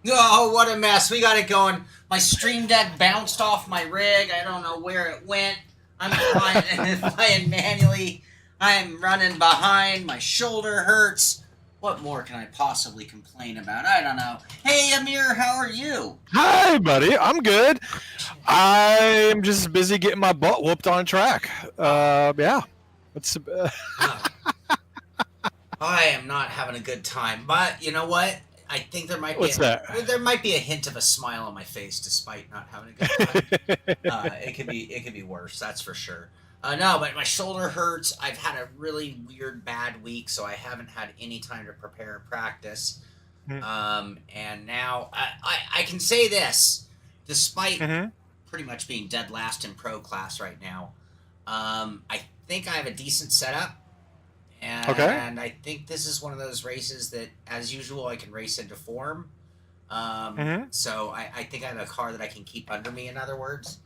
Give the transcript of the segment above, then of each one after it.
Oh, what a mess. We got it going. My stream deck bounced off my rig. I don't know where it went. I'm flying manually. I'm running behind. My shoulder hurts. What more can I possibly complain about? I don't know. Hey, Ameer, how are you? Hi, buddy. I'm good. I'm just busy getting my butt whooped on track. Yeah. It's, I am not having a good time, but you know what? I think there might be what's that? there might be a hint of a smile on my face despite not having a good time. It could be worse, that's for sure. No, but my shoulder hurts. I've had a really weird bad week, so I haven't had any time to prepare and practice. And now I can say this, despite pretty much being dead last in pro class right now. I think I have a decent setup. And I think this is one of those races that, as usual, I can race into form. So I think I have a car that I can keep under me, in other words.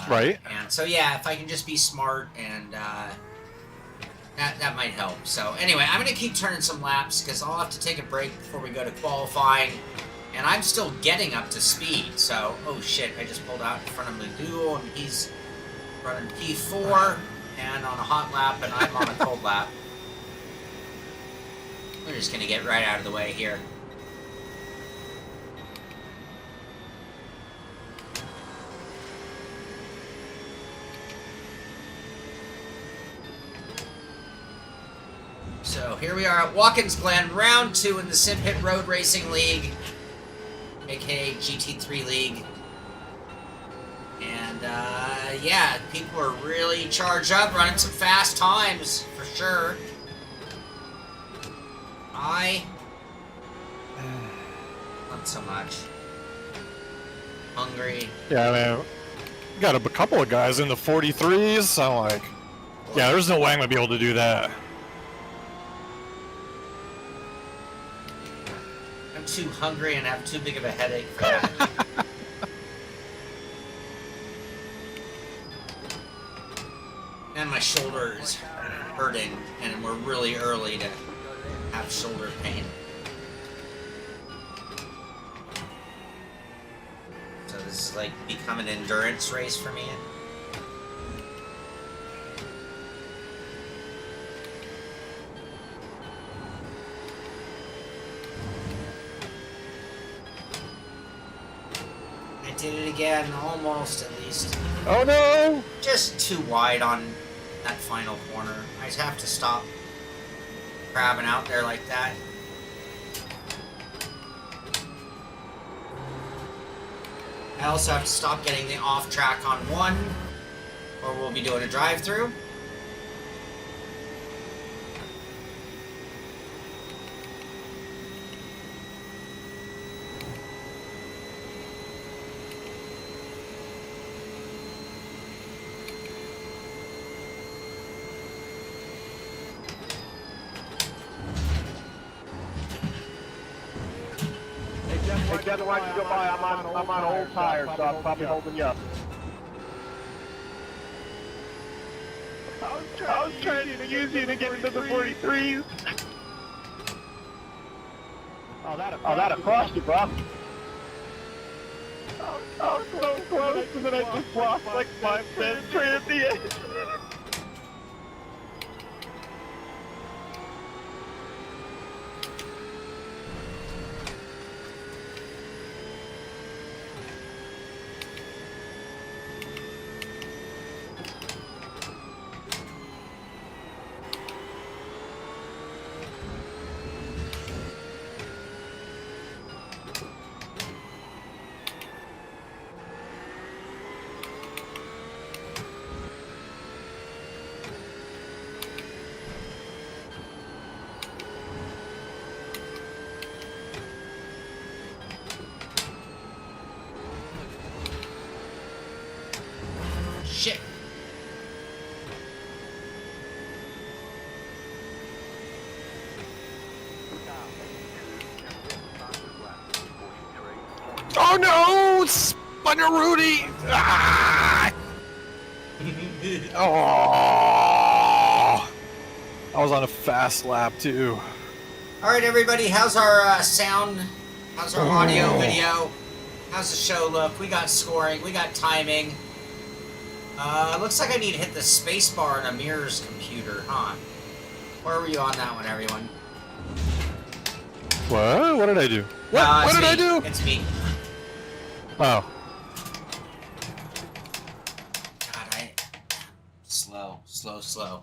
Right. And so, yeah, if I can just be smart, and that might help. So, anyway, I'm going to keep turning some laps because I'll have to take a break before we go to qualifying. And I'm still getting up to speed. So, oh shit, I just pulled out in front of Magoo, and he's running P4 and on a hot lap, and I'm on a cold lap. We're just going to get right out of the way here. So here we are at Watkins Glen, round 2 in the SIMPIT Road Racing League, aka GT3 League. And yeah, people are really charged up, running some fast times, for sure. Not so much. Hungry. Yeah, man. Got a couple of guys in the 43s. I'm like, yeah, there's no way I'm going to be able to do that. I'm too hungry and have too big of a headache for that. And my shoulder is hurting, and we're really early to have shoulder pain. So this is like become an endurance race for me. I did it again, almost at least. Oh no! Just too wide on that final corner. I just have to stop crabbing out there like that. I also have to stop getting the off track on 1, or we'll be doing a drive-through. Hey, Kevin, why don't you go by? I'm on old tires, so I'm probably holding you up. I was trying to use you to get into the 43s. Oh, that crossed you, bro. I was so close, and then I just lost like 5 minutes right at the end. Shit. Oh no! Spun your Rudy! Ah! Oh! I was on a fast lap too. All right, everybody, how's our sound How's our audio, video? How's the show look? We got scoring. We got timing. Looks like I need to hit the space bar on Ameer's computer, huh? Where were you on that one, everyone? What? What did I do? What did I do? It's me. Oh. God, slow.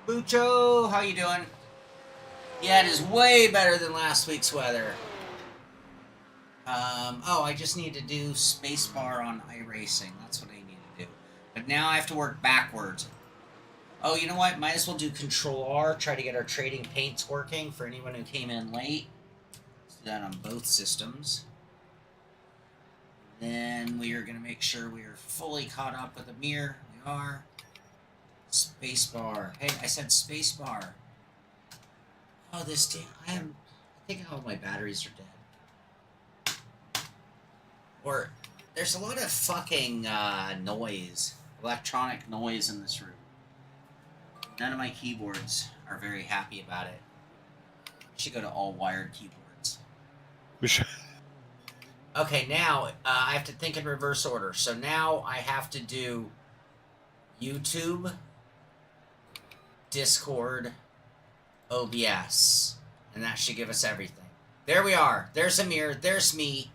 Bucho, how you doing? Yeah, it is way better than last week's weather. Oh, I just need to do spacebar on iRacing. That's what I need to do. But now I have to work backwards. Oh, you know what? Might as well do Control R, try to get our trading paints working for anyone who came in late. Let's do that on both systems. Then we are going to make sure we are fully caught up with Ameer. We are. Spacebar. Hey, I said spacebar. Oh, this damn. I think all my batteries are dead. Or, there's a lot of fucking noise. Electronic noise in this room. None of my keyboards are very happy about it. I should go to all wired keyboards. We should. Okay, now I have to think in reverse order. So now I have to do YouTube, Discord, OBS, and that should give us everything. There we are. There's Ameer. There's me.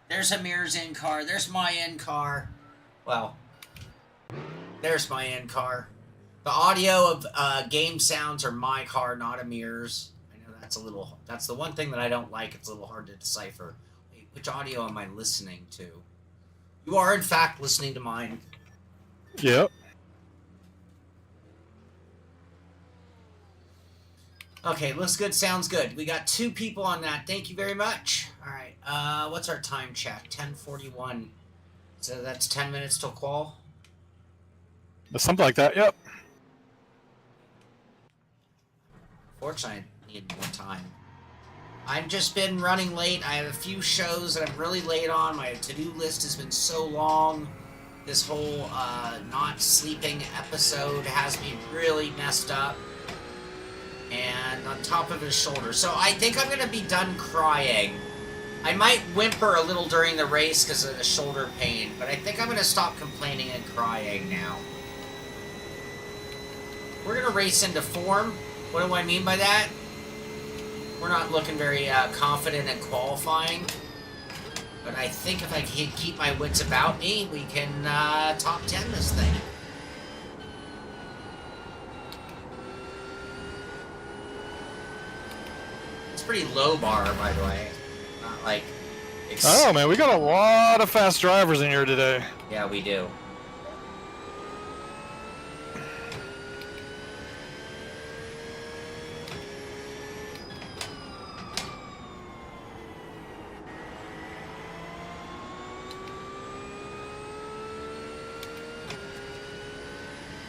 There's Ameer's in-car. There's my in-car. Well, there's my in-car. The audio of game sounds are my car, not Ameer's. I know that's the one thing that I don't like. It's a little hard to decipher. Wait, which audio am I listening to? You are, in fact, listening to mine. Yep. Okay, looks good, sounds good. We got 2 people on that. Thank you very much. All right, what's our time check? 10:41. So that's 10 minutes till qual? Something like that, yep. Fortunately, I need more time. I've just been running late. I have a few shows that I'm really late on. My to-do list has been so long. This whole not sleeping episode has me really messed up. And on top of his shoulder. So I think I'm going to be done crying. I might whimper a little during the race because of the shoulder pain, but I think I'm going to stop complaining and crying now. We're going to race into form. What do I mean by that? We're not looking very confident in qualifying. But I think if I can keep my wits about me, we can top 10 this thing. Pretty low bar, by the way. Not like... Oh, man, we got a lot of fast drivers in here today. Yeah, we do.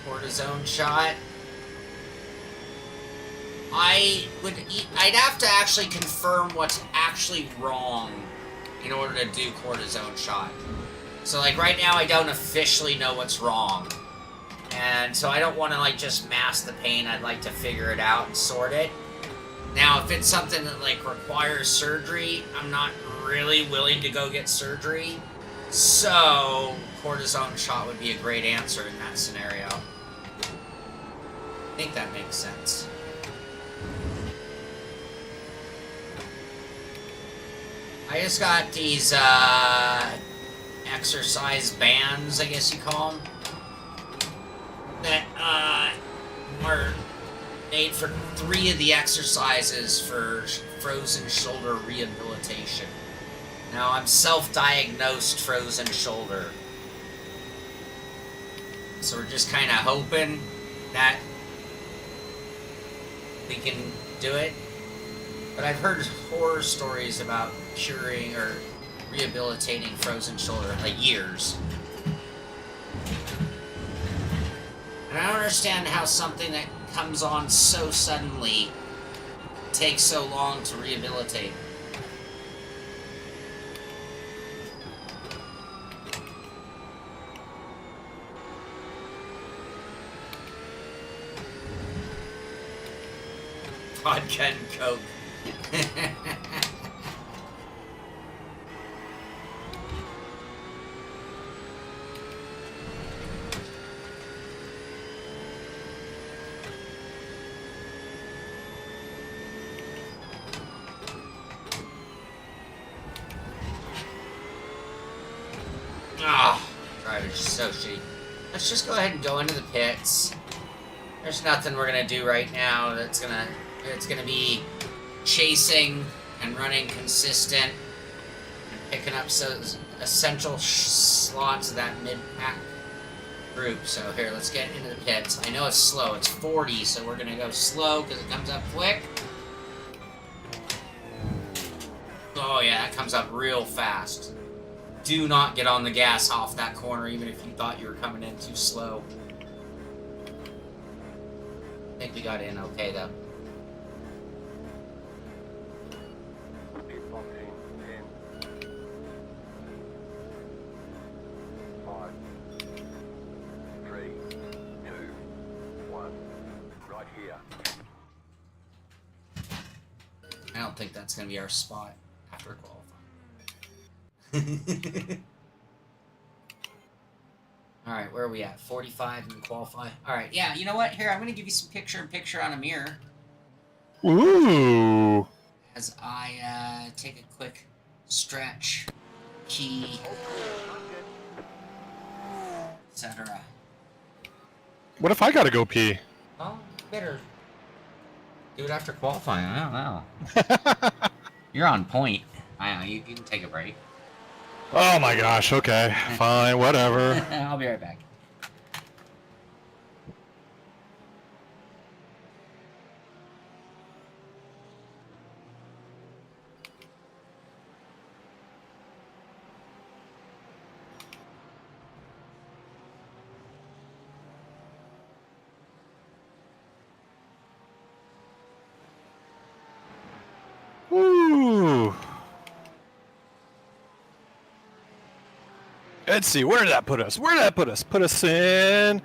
Cortisone shot. I'd have to actually confirm what's actually wrong in order to do cortisone shot. So like right now I don't officially know what's wrong. And so I don't want to like just mask the pain. I'd like to figure it out and sort it. Now if it's something that like requires surgery, I'm not really willing to go get surgery. So cortisone shot would be a great answer in that scenario. I think that makes sense. I just got these exercise bands, I guess you call them, that are made for 3 of the exercises for frozen shoulder rehabilitation. Now, I'm self-diagnosed frozen shoulder. So we're just kind of hoping that we can do it. But I've heard horror stories about curing or rehabilitating frozen shoulder, like years. And I don't understand how something that comes on so suddenly takes so long to rehabilitate. Vodka and Coke. Oh, driver's so shitty. Let's just go ahead and go into the pits. There's nothing we're gonna do right now that's gonna be chasing and running consistent and picking up essential slots of that mid-pack group. So here, let's get into the pits. I know it's slow. It's 40, so we're gonna go slow because it comes up quick. Oh yeah, that comes up real fast. Do not get on the gas off that corner, even if you thought you were coming in too slow. I think we got in okay, though. I don't think that's going to be our spot after qualifying. Alright, where are we at? 45 and qualify. Alright, yeah, you know what? Here, I'm going to give you some picture-in-picture on Ameer. Ooh. As I take a quick stretch, key, etc. What if I gotta go pee? Well, better do it after qualifying. I don't know. You're on point. I know, you can take a break. Oh my gosh, okay. Fine, whatever. I'll be right back. Ooh. Let's see, where did that put us? Where did that put us? Put us in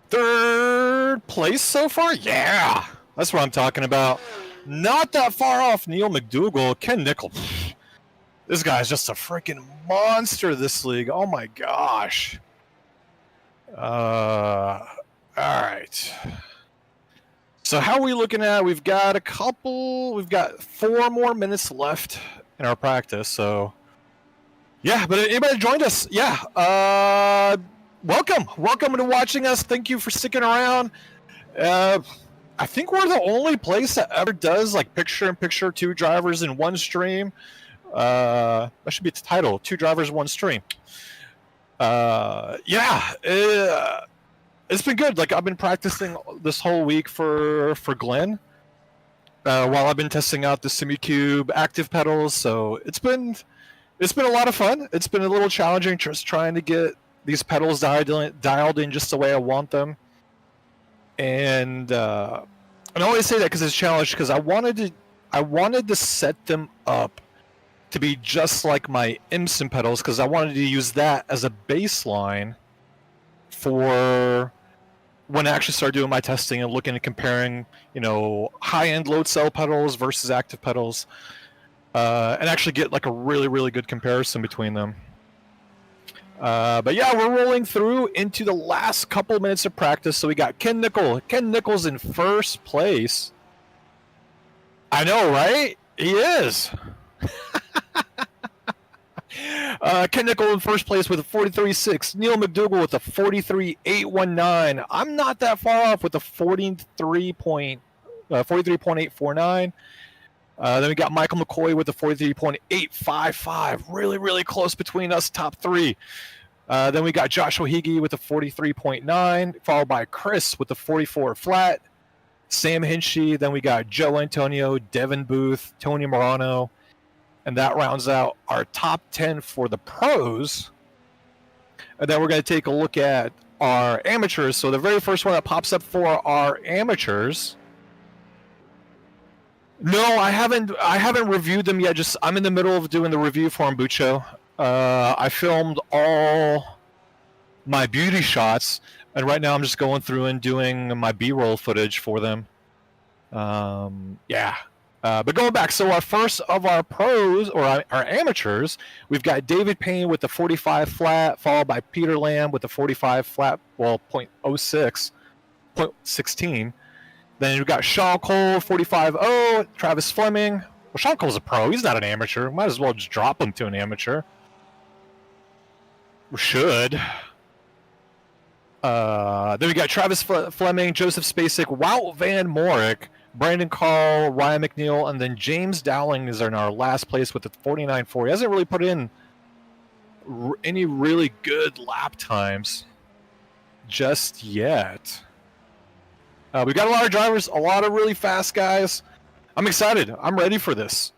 3rd place so far? Yeah! That's what I'm talking about. Not that far off Neil McDougall. Ken Nickel. This guy's just a freaking monster this league. Oh my gosh. Alright. So how are we looking at? We've got 4 more minutes left in our practice, so... Yeah, but anybody joined us? Yeah. Welcome to watching us. Thank you for sticking around. I think we're the only place that ever does like picture-in-picture 2 drivers in one stream. That should be the title: 2 drivers, 1 stream. Yeah, it's been good. Like I've been practicing this whole week for Glenn, while I've been testing out the SimiCube active pedals. So it's been a lot of fun. It's been a little challenging just trying to get these pedals dialed in just the way I want them. And I always say that because it's a challenge, because I wanted to set them up to be just like my IMSIM pedals, because I wanted to use that as a baseline for when I actually start doing my testing and looking and comparing, high-end load cell pedals versus active pedals. And actually get like a really, really good comparison between them. But yeah, we're rolling through into the last couple minutes of practice. So we got Ken Nichols in 1st place. I know, right? He is. Ken Nichols in 1st place with a 43.6. Neil McDougall with a 43.819. I'm not that far off with a 43.849. Then we got Michael McCoy with a 43.855. Really, really close between us, top 3. Then we got Joshua Higgy with a 43.9, followed by Chris with a 44 flat. Sam Hinchy. Then we got Joe Antonio, Devin Booth, Tony Morano. And that rounds out our top 10 for the pros. And then we're going to take a look at our amateurs. So the very first one that pops up for our amateurs... No, I haven't reviewed them yet. I'm in the middle of doing the review for Mbucho. I filmed all my beauty shots, and right now I'm just going through and doing my B-roll footage for them. Yeah, But going back, so our first of our pros, or our amateurs, we've got David Payne with the 45 flat, followed by Peter Lamb with the 45 flat, well, .06, .16. Then we've got Shaun Cole, 45.0, Travis Fleming. Well, Shaun Cole's a pro. He's not an amateur. Might as well just drop him to an amateur. We should. Then we got Travis Fleming, Joseph Spacek, Wout Van Morik, Brandon Carl, Ryan McNeil, and then James Dowling is in our last place with the 49.4. He hasn't really put in any really good lap times just yet. We got a lot of drivers, a lot of really fast guys. I'm excited. I'm ready for this.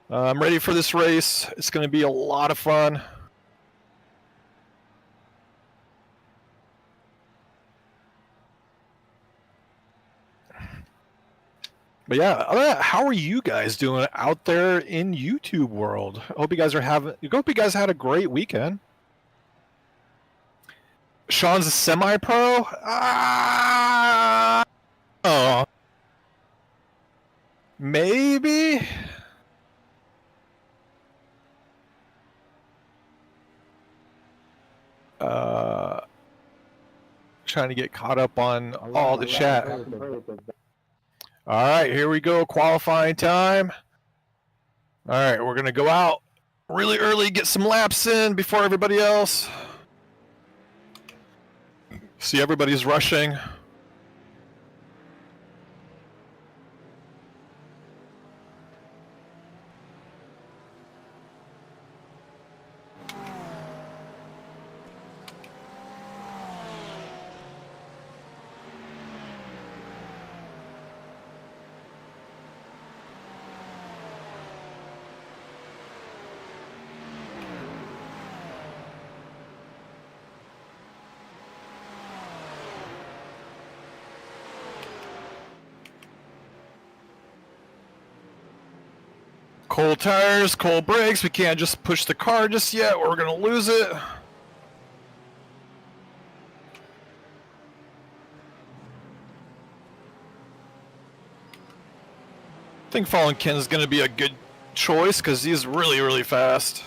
I'm ready for this race. It's going to be a lot of fun. But yeah, other than that, how are you guys doing out there in YouTube world? I hope you guys had a great weekend. Sean's a semi-pro. Oh, maybe. Trying to get caught up on all the chat. All right, here we go. Qualifying time. All right, we're going to go out really early, get some laps in before everybody else. See, everybody's rushing. Cold tires, cold brakes. We can't just push the car just yet, or we're going to lose it. I think Fallen Ken is going to be a good choice because he's really, really fast.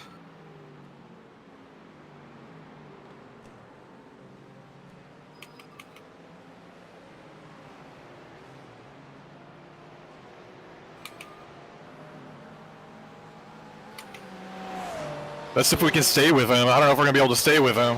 That's if we can stay with him. I don't know if we're going to be able to stay with him.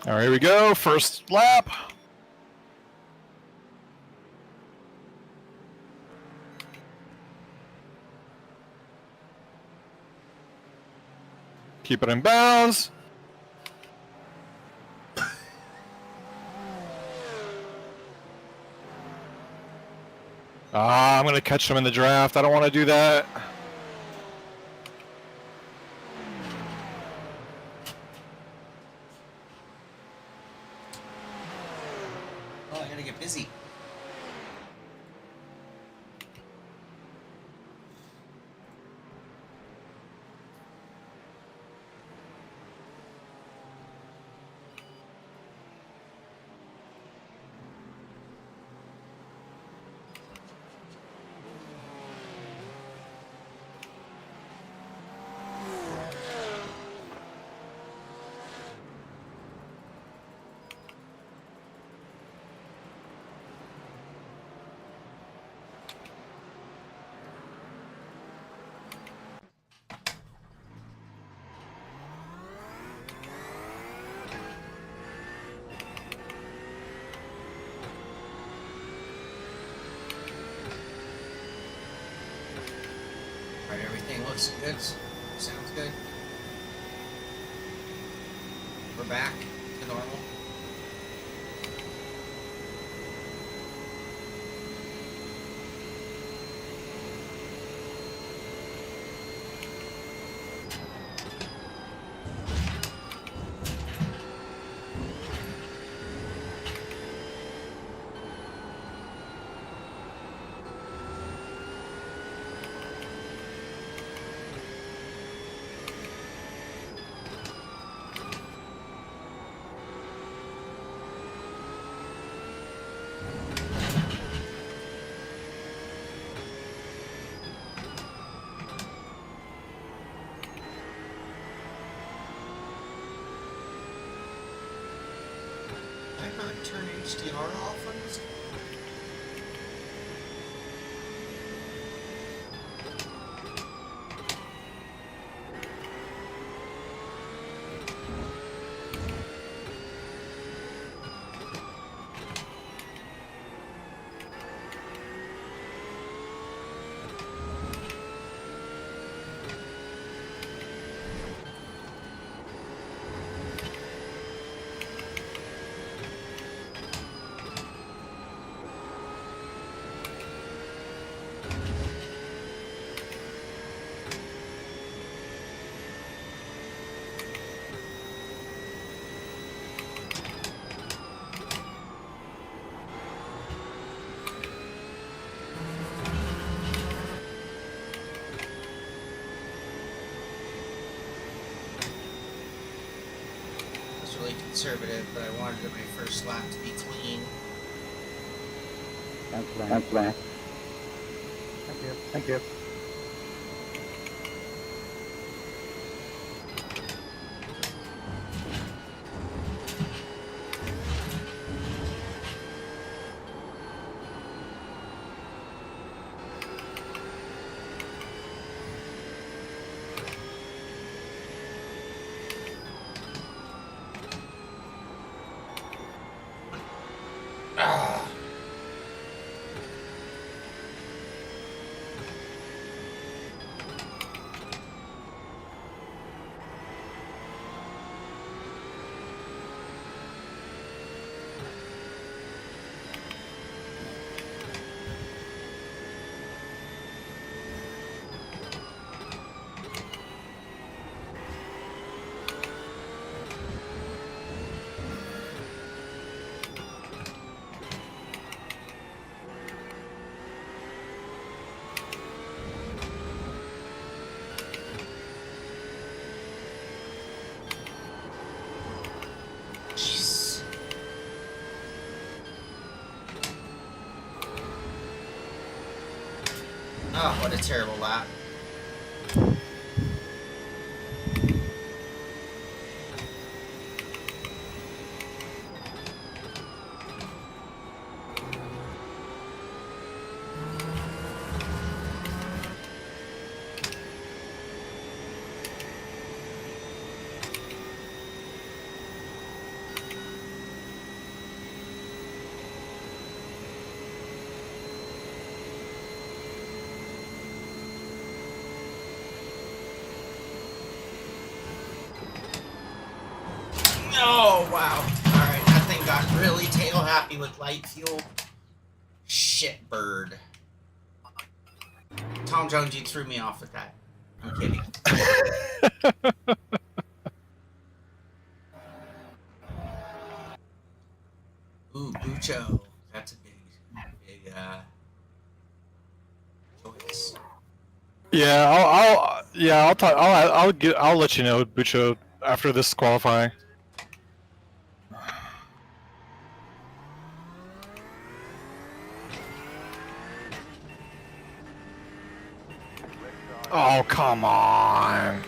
All right, here we go. First lap. Keep it in bounds. I'm going to catch him in the draft. I don't want to do that. Busy. Everything looks good. Sounds good. We're back to normal. turn HDR off on this? Really conservative, but I wanted my first lap to be clean. That's right. Thank you. Thank you. Oh, what a terrible lap. Oh, wow. Alright, that thing got really tail happy with light fuel. Shit bird. Tom Jones, you threw me off with that. I'm kidding. Ooh, Bucho. That's a big choice. Yeah, I'll let you know, Bucho, after this qualifying. Oh, come on.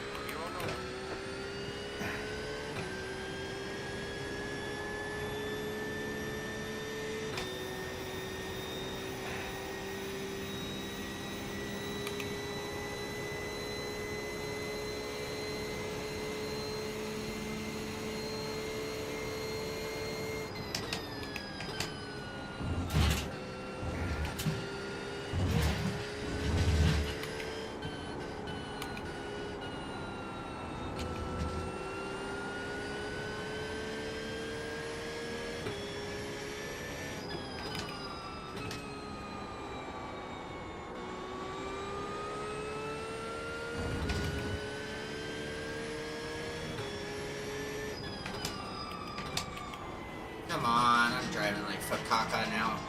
Come on, I'm driving like Fakaka now.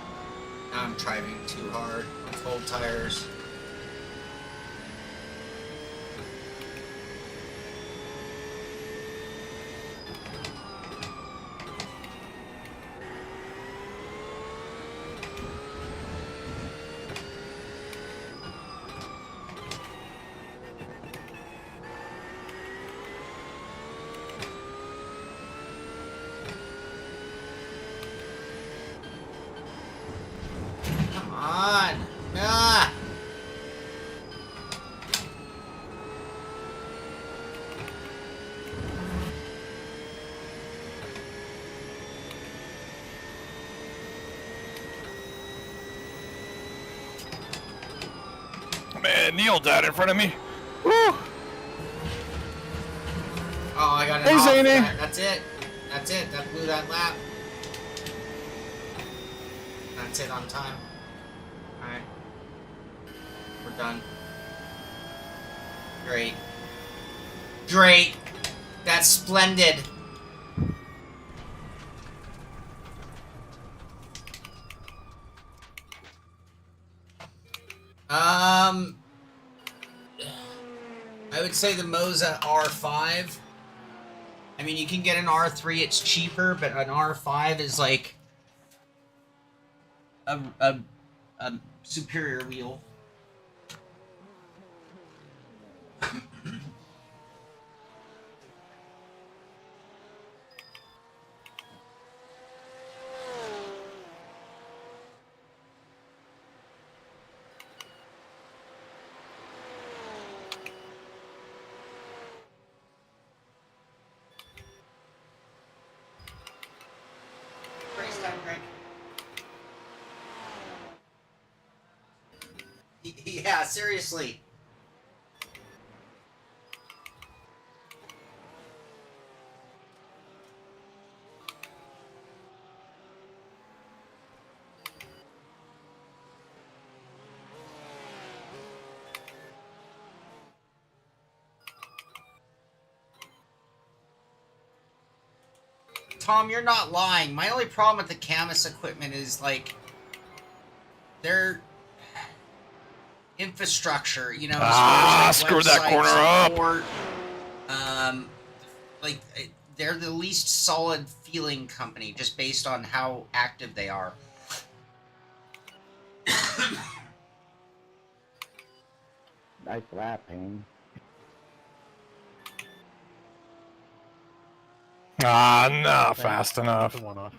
Now I'm driving too hard on cold tires. Man, Neil died in front of me. Woo! Oh, I got an Hey, off for Zany. that. That's it. That's it. That blew that lap. That's it on time. Alright. We're done. Great. Great. That's splendid. I would say the Moza R5. I mean, you can get an R3, it's cheaper, but an R5 is like a superior wheel. Race time, Greg. Yeah, seriously. Tom, you're not lying. My only problem with the Camus equipment is, like, their infrastructure, you know, as far as, like, screw that website corner support, like, they're the least solid feeling company, just based on how active they are. Nice lap, Payne. Not fast enough. One off.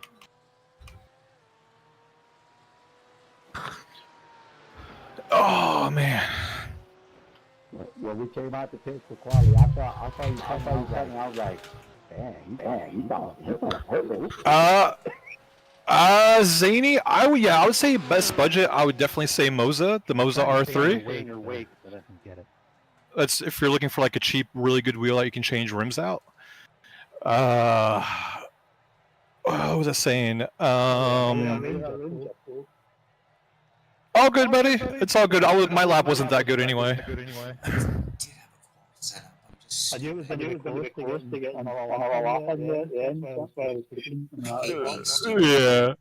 Oh, man. Yeah, we came out to pit for quality. I saw you coming. I was like, damn, you thought Zany, I would say best budget. I would definitely say Moza, the Moza R3. That's if you're looking for like a cheap, really good wheel that you can change rims out. What was I saying? All good, buddy. It's all good. My lap wasn't that good anyway. I did have a cool setup. I'm just. I knew it was going to be close to get Yeah.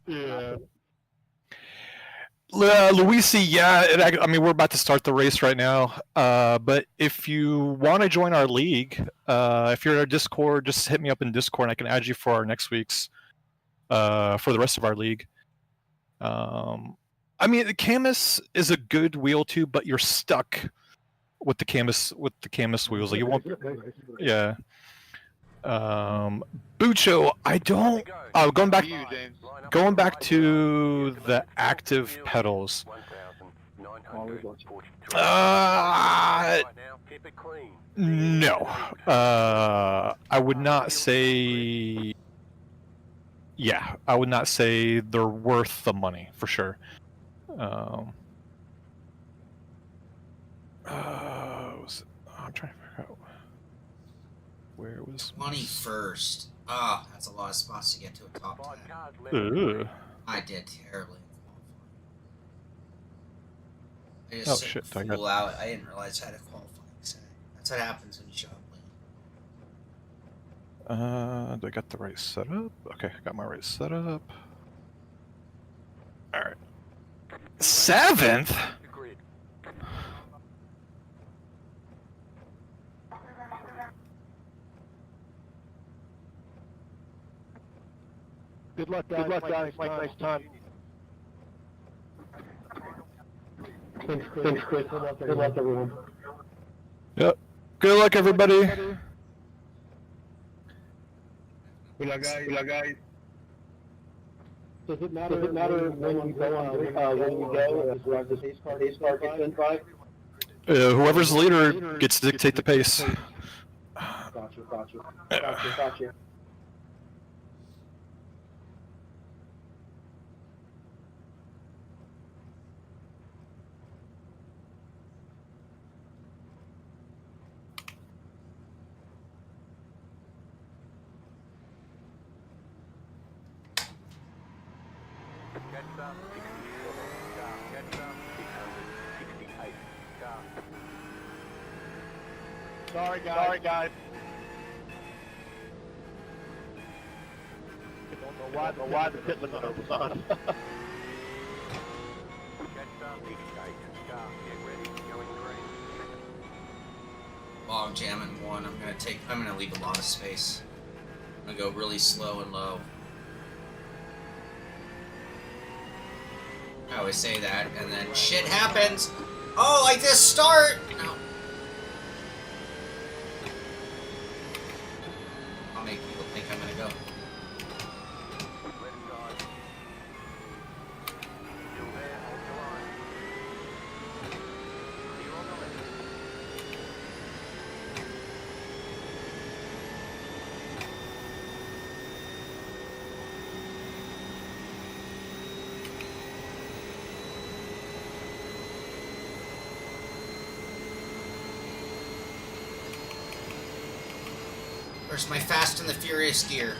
Luisi, yeah. I mean, we're about to start the race right now. But if you want to join our league, if you're in our Discord, just hit me up in Discord, and I can add you for our next week's, for the rest of our league. I mean, the Camus is a good wheel too, but you're stuck with the Camus wheels. Like you won't. Yeah. Bucho, I don't. Going back to the active pedals. No. I would not say. Yeah, I would not say they're worth the money for sure. I'm trying to figure out where was Money first. Ah, that's a lot of spots to get to a top 10. Ugh. I did terribly in qualifying. I just shit, I flew out. I didn't realize I had a qualifying set. That's what happens when you show up late. Do I got the right setup? Okay, I got my right setup. Alright. 7th? Good luck, guys. Nice time. Thanks, Chris. Good luck, everyone. Yep. Good luck, everybody. Good luck, guys. Does it matter when you go? As long as the pace car gets in 5? Whoever's the leader gets to dictate the pace. Gotcha. Sorry, guys. I don't know why the pit limit was on. Log jamming 1. I'm gonna leave a lot of space. I'm gonna go really slow and low. I always say that, and then shit happens. Oh, like this start. No. I'll make people think I'm gonna go. Where's my Fast and the Furious gear?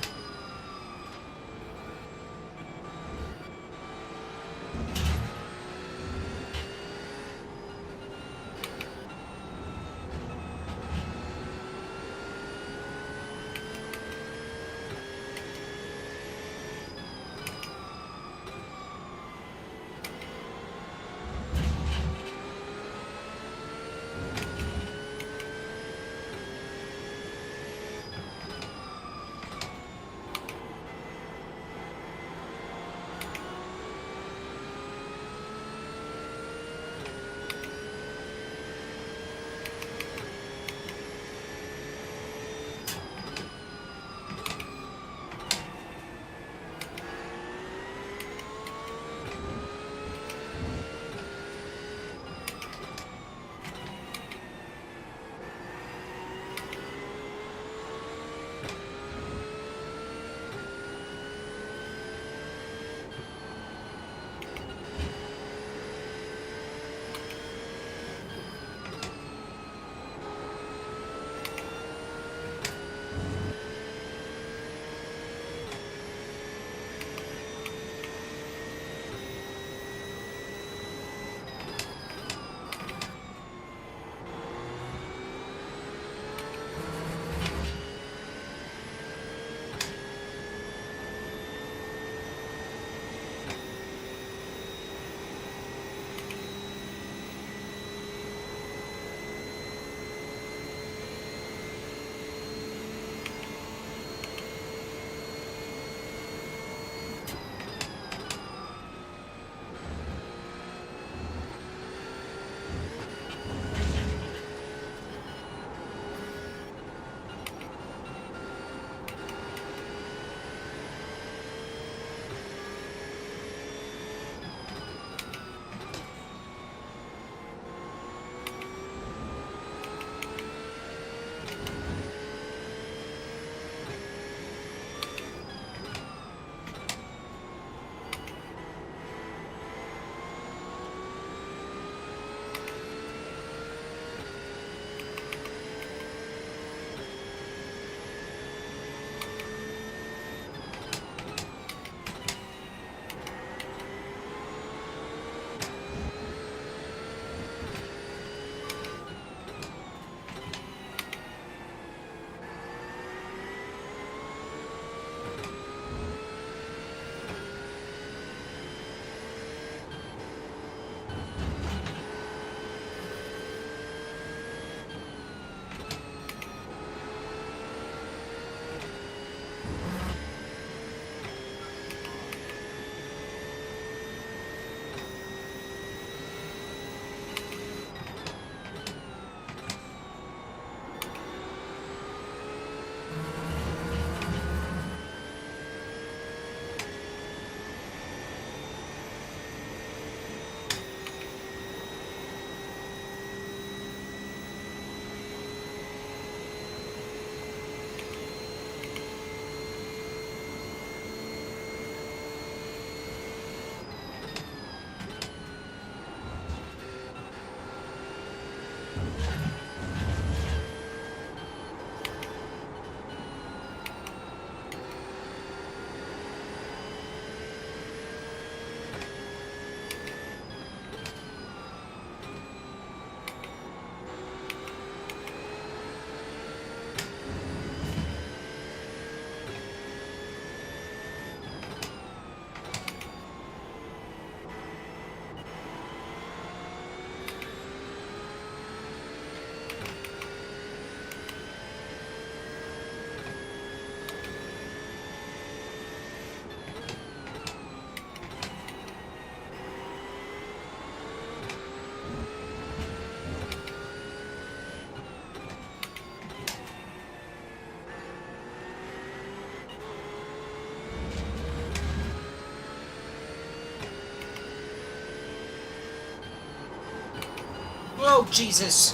Oh, Jesus.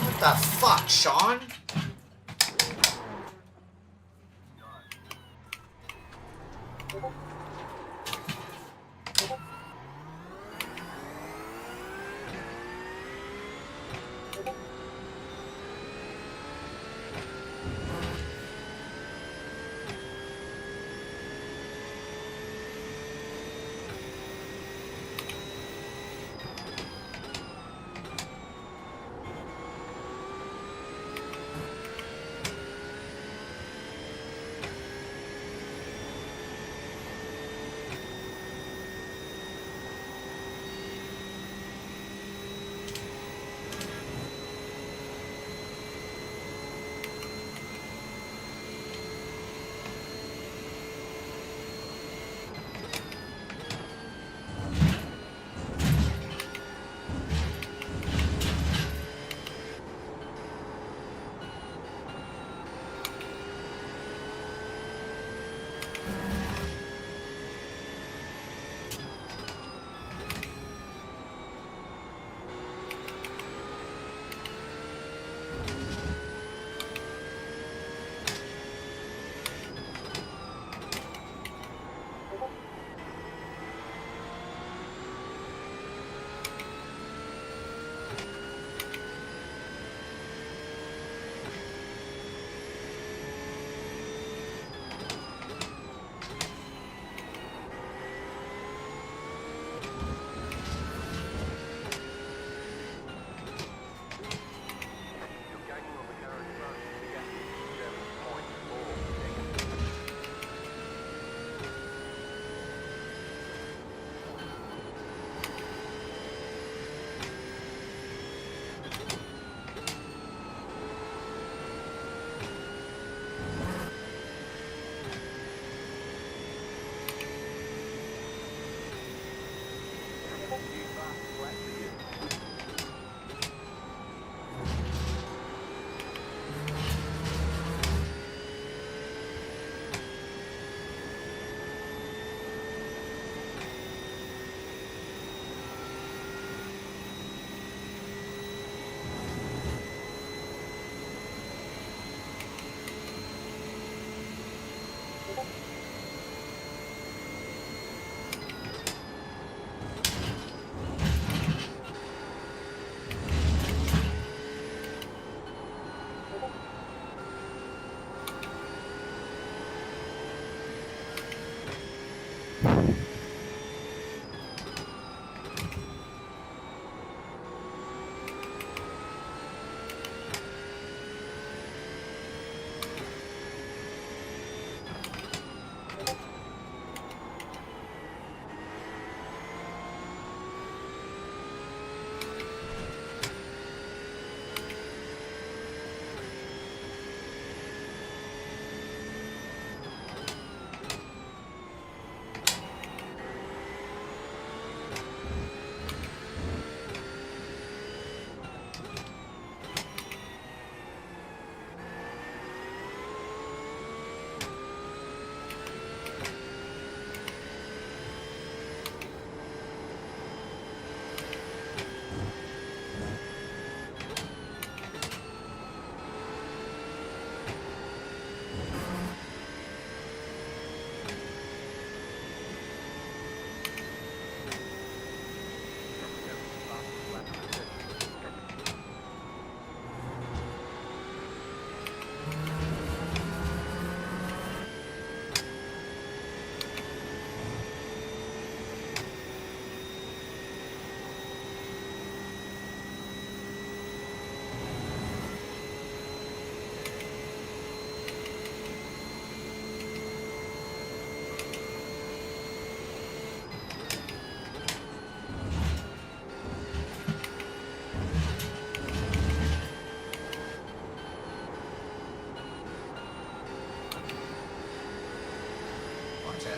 What the fuck, Shaun?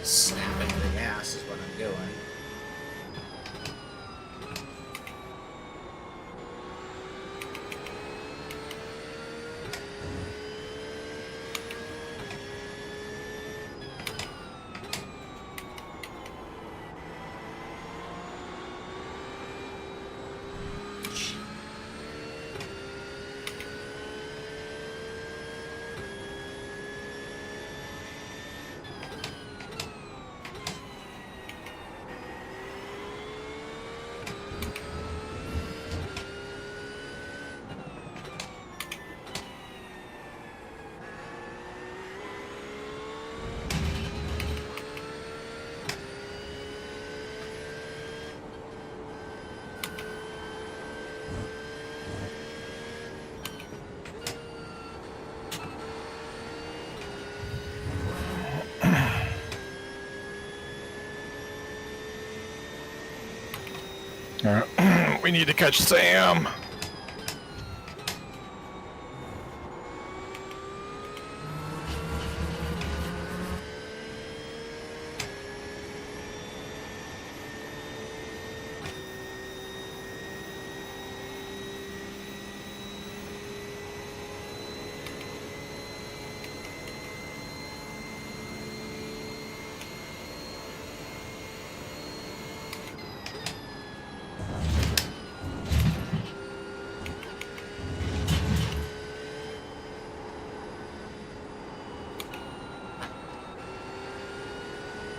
Snapping the gas is what I'm doing. Alright, we need to catch Sam.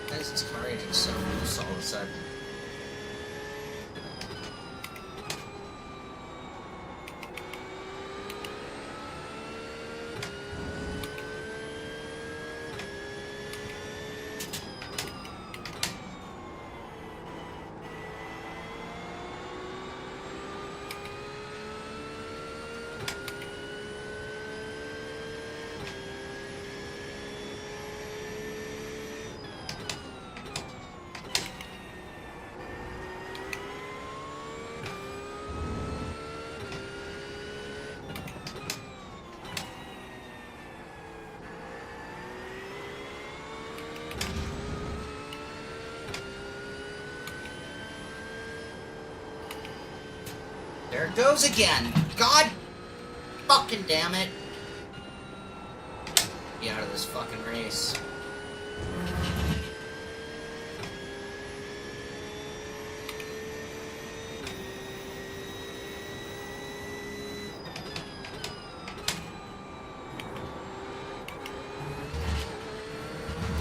Why is this car getting so loose all of a sudden? There it goes again. God fucking damn it. Be out of this fucking race.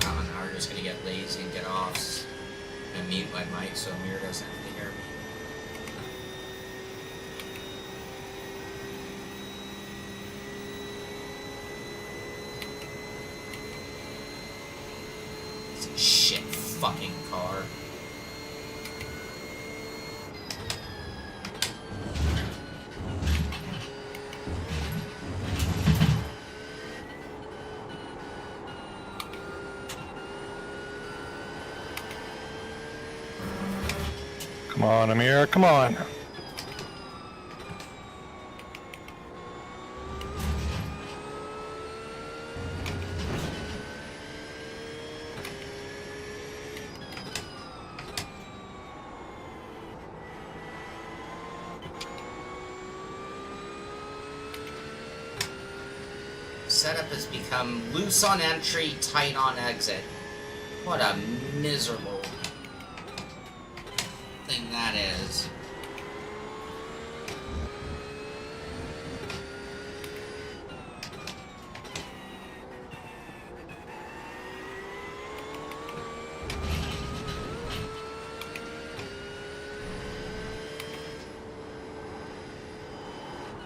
Come on, now we're just gonna get lazy and get off. And mute my mic so Ameer doesn't have to hear me. Shit fucking car. Come on, Ameer, come on. Setup has become loose on entry, tight on exit. What a miserable thing that is.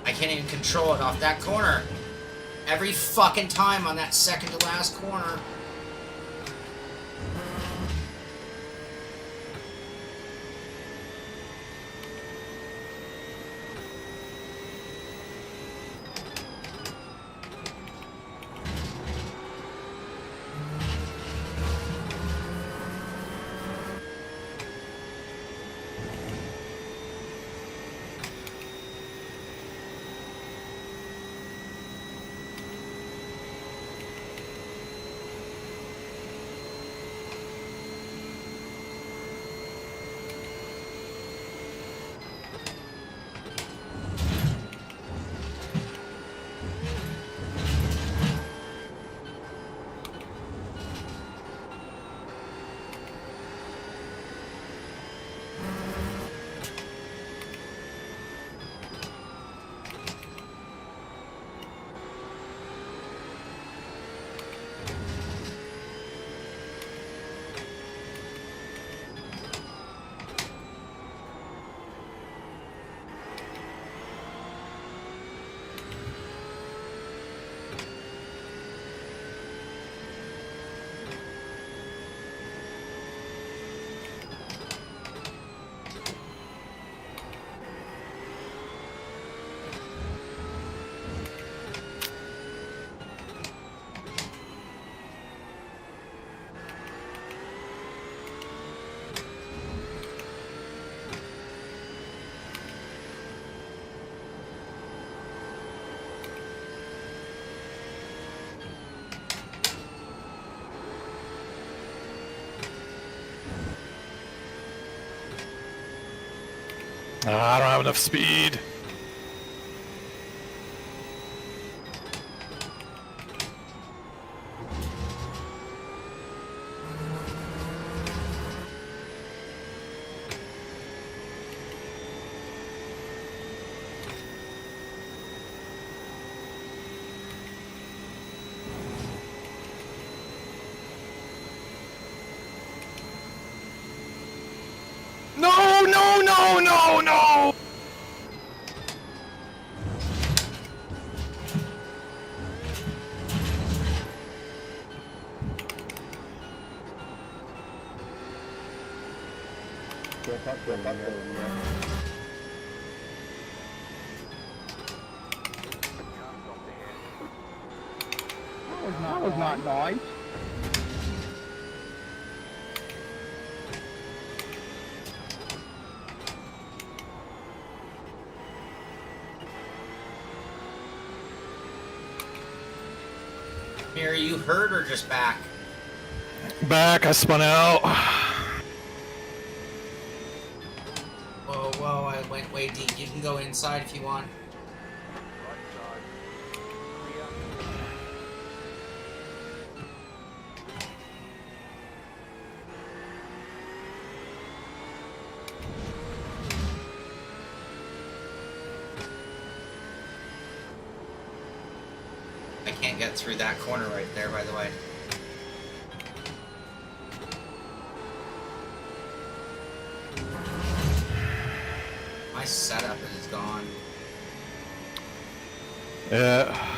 I can't even control it off that corner. Every fucking time on that second to last corner. I don't have enough speed. No, no, no, no, no! Get up there, That was not nice. Are you hurt or just back? Back, I spun out. Whoa, whoa, I went way deep. You can go inside if you want. I can't get through that corner right there, by the way. My setup is gone. Yeah.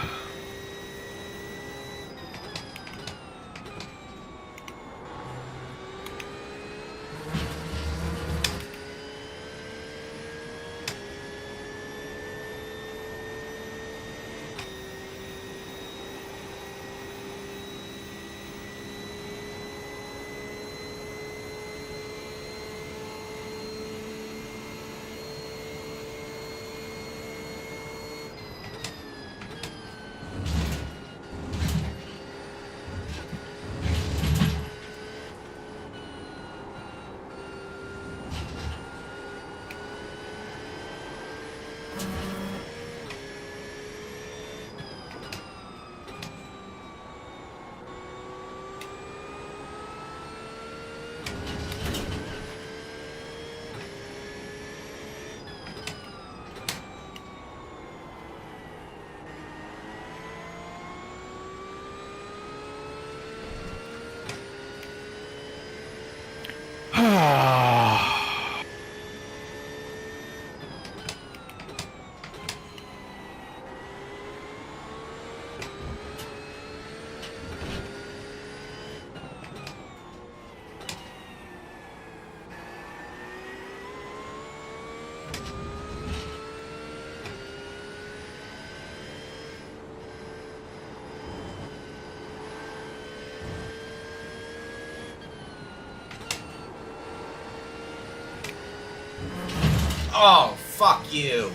Oh, fuck you.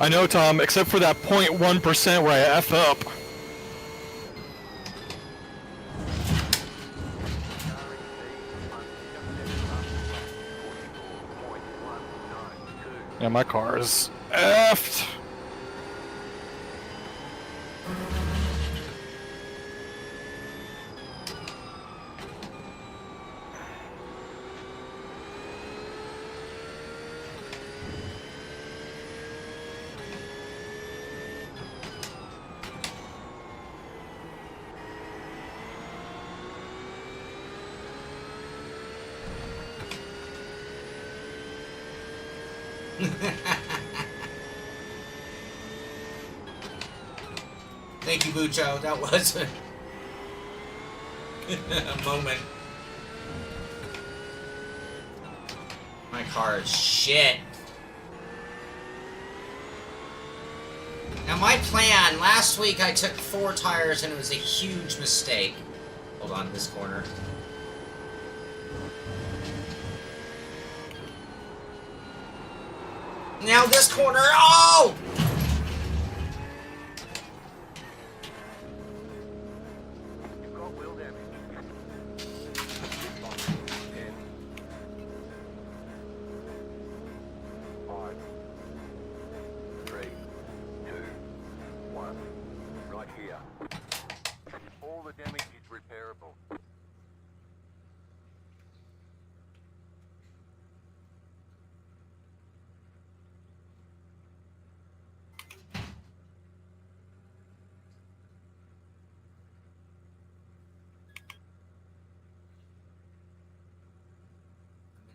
I know, Tom, except for that 0.1% where I F up. Yeah, my car is effed. Thank you, Bucho. That was a moment. My car is shit. Now my plan, last week I took 4 tires and it was a huge mistake. Hold on, this corner. Now this corner, oh! You've got wheel damage. 10, 5, 3, 2, 1. Right here. All the damage is repairable.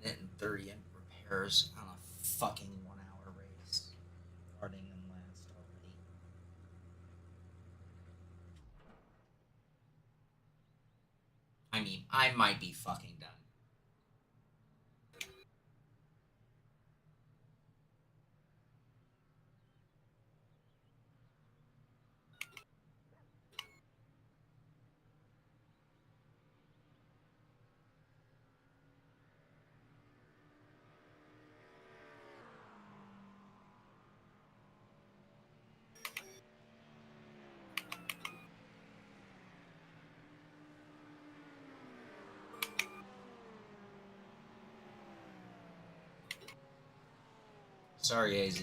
A minute and 30 in repairs on a fucking 1-hour race. Starting and last already. I mean, I might be fucking done. Sorry, AZ.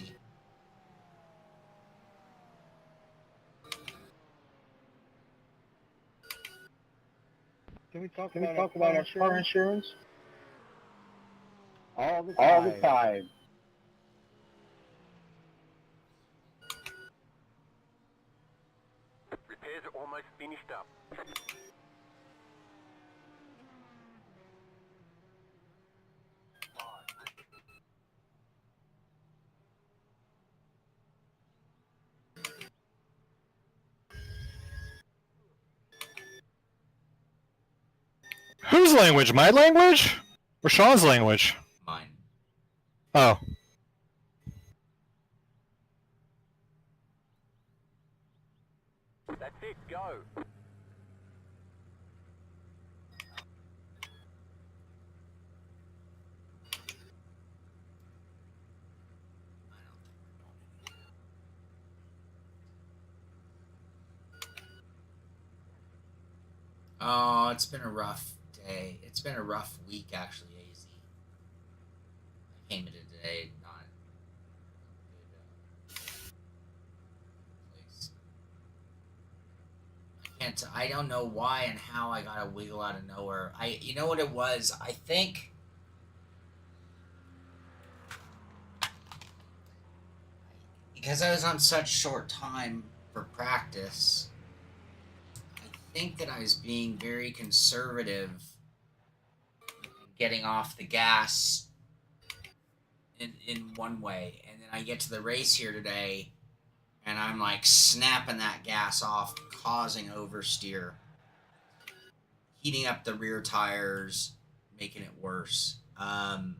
Can we talk about our car insurance? All the time. Repairs are almost finished up. Whose language? My language? Or Sean's language? Mine. Oh. That's it, go. Oh, it's been a rough day. It's been a rough week, actually, AZ. I came into today not a good place. I don't know why and how I got a wiggle out of nowhere. You know what it was? I think because I was on such short time for practice, I think that I was being very conservative getting off the gas in one way, and then I get to the race here today and I'm like snapping that gas off, causing oversteer, heating up the rear tires, making it worse. And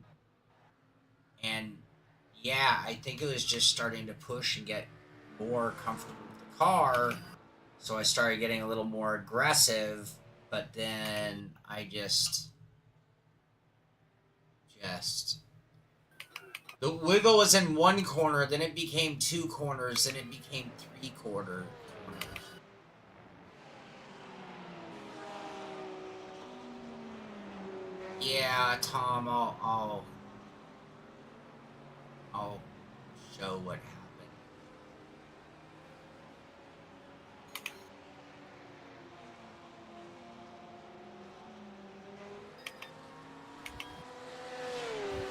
yeah, I think it was just starting to push and get more comfortable with the car, so I started getting a little more aggressive, but then I just the wiggle was in one corner, then it became 2 corners, then it became 3 corners. Yeah, Tom, I'll show what happened.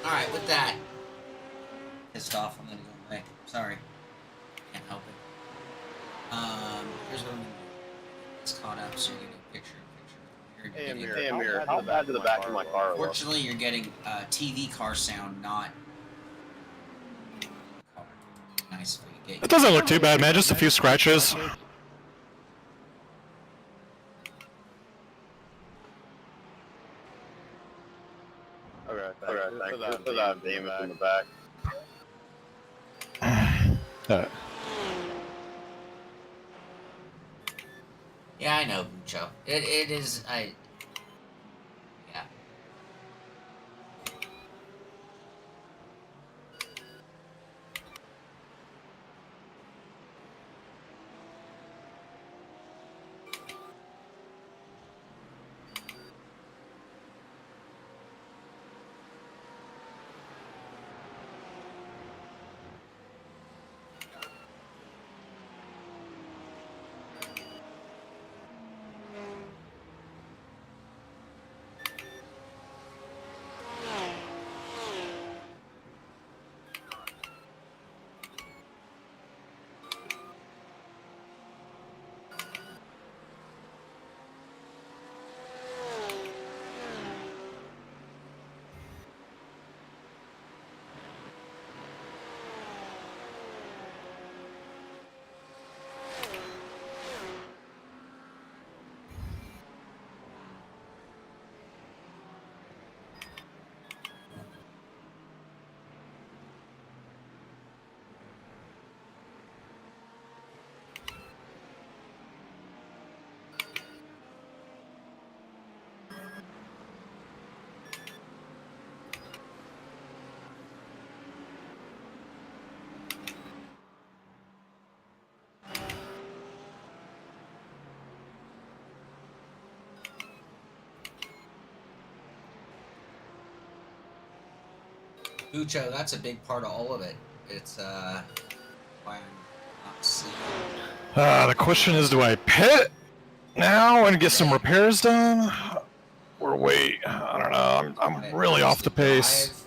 Alright, with that, pissed off, I'm gonna go away. Sorry. Can't help it. Here's what I'm gonna do. It's caught up, so you're getting a picture. Hey, Ameer, how bad to the back of my car? Fortunately, you're getting TV car sound, not car. Nice if we could get It doesn't look too bad, man. Just a few scratches. Okay, thanks for that beam in the back. I know, Bucho. It is. Yeah. Bucho, that's a big part of all of it. It's why I'm not sleeping. The question is, do I pit now and get some repairs done? Or wait, I don't know. I'm really off the pace. Drive.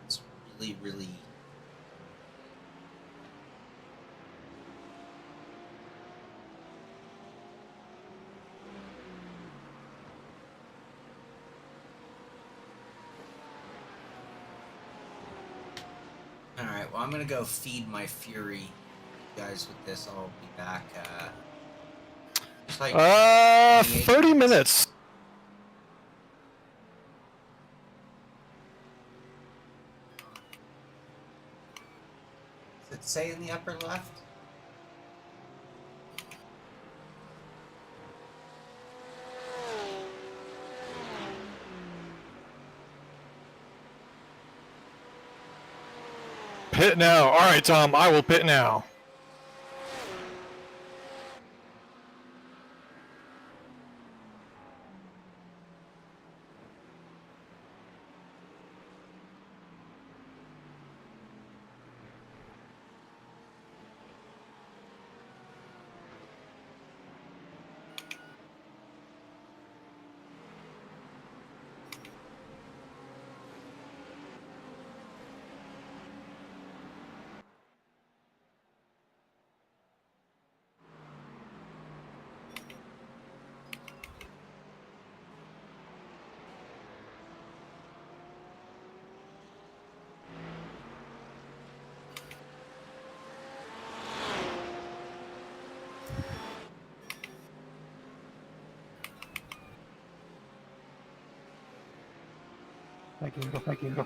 It's really. Alright, well, I'm gonna go feed my fury, guys, with this. I'll be back, like 30 minutes. Does it say in the upper left? Pit now. All right, Tom, I will pit now. Thank you.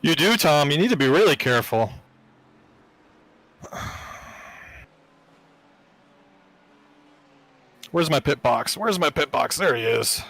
You do, Tom. You need to be really careful. Where's my pit box? Where's my pit box? There he is.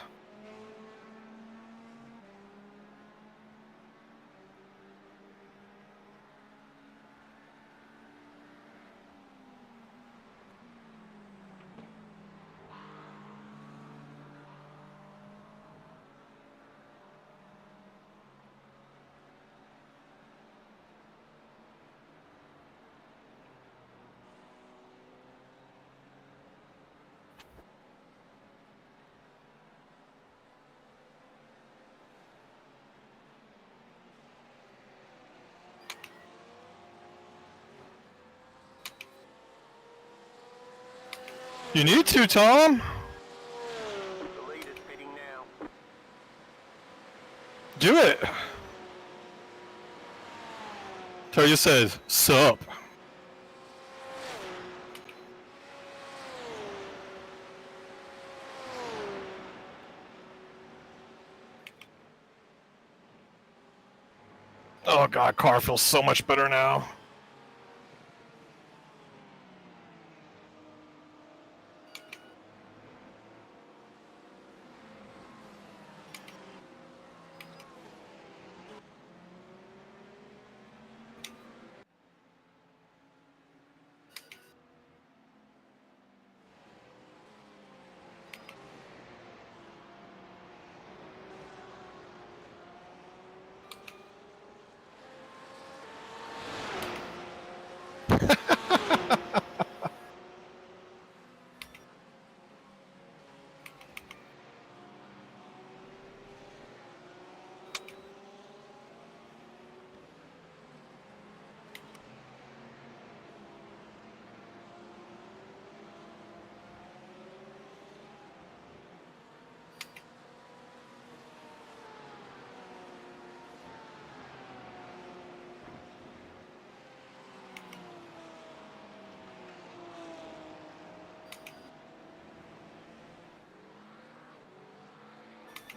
You need to, Tom. The lead is pitting now. Do it. Terry says, sup. Oh god, car feels so much better now.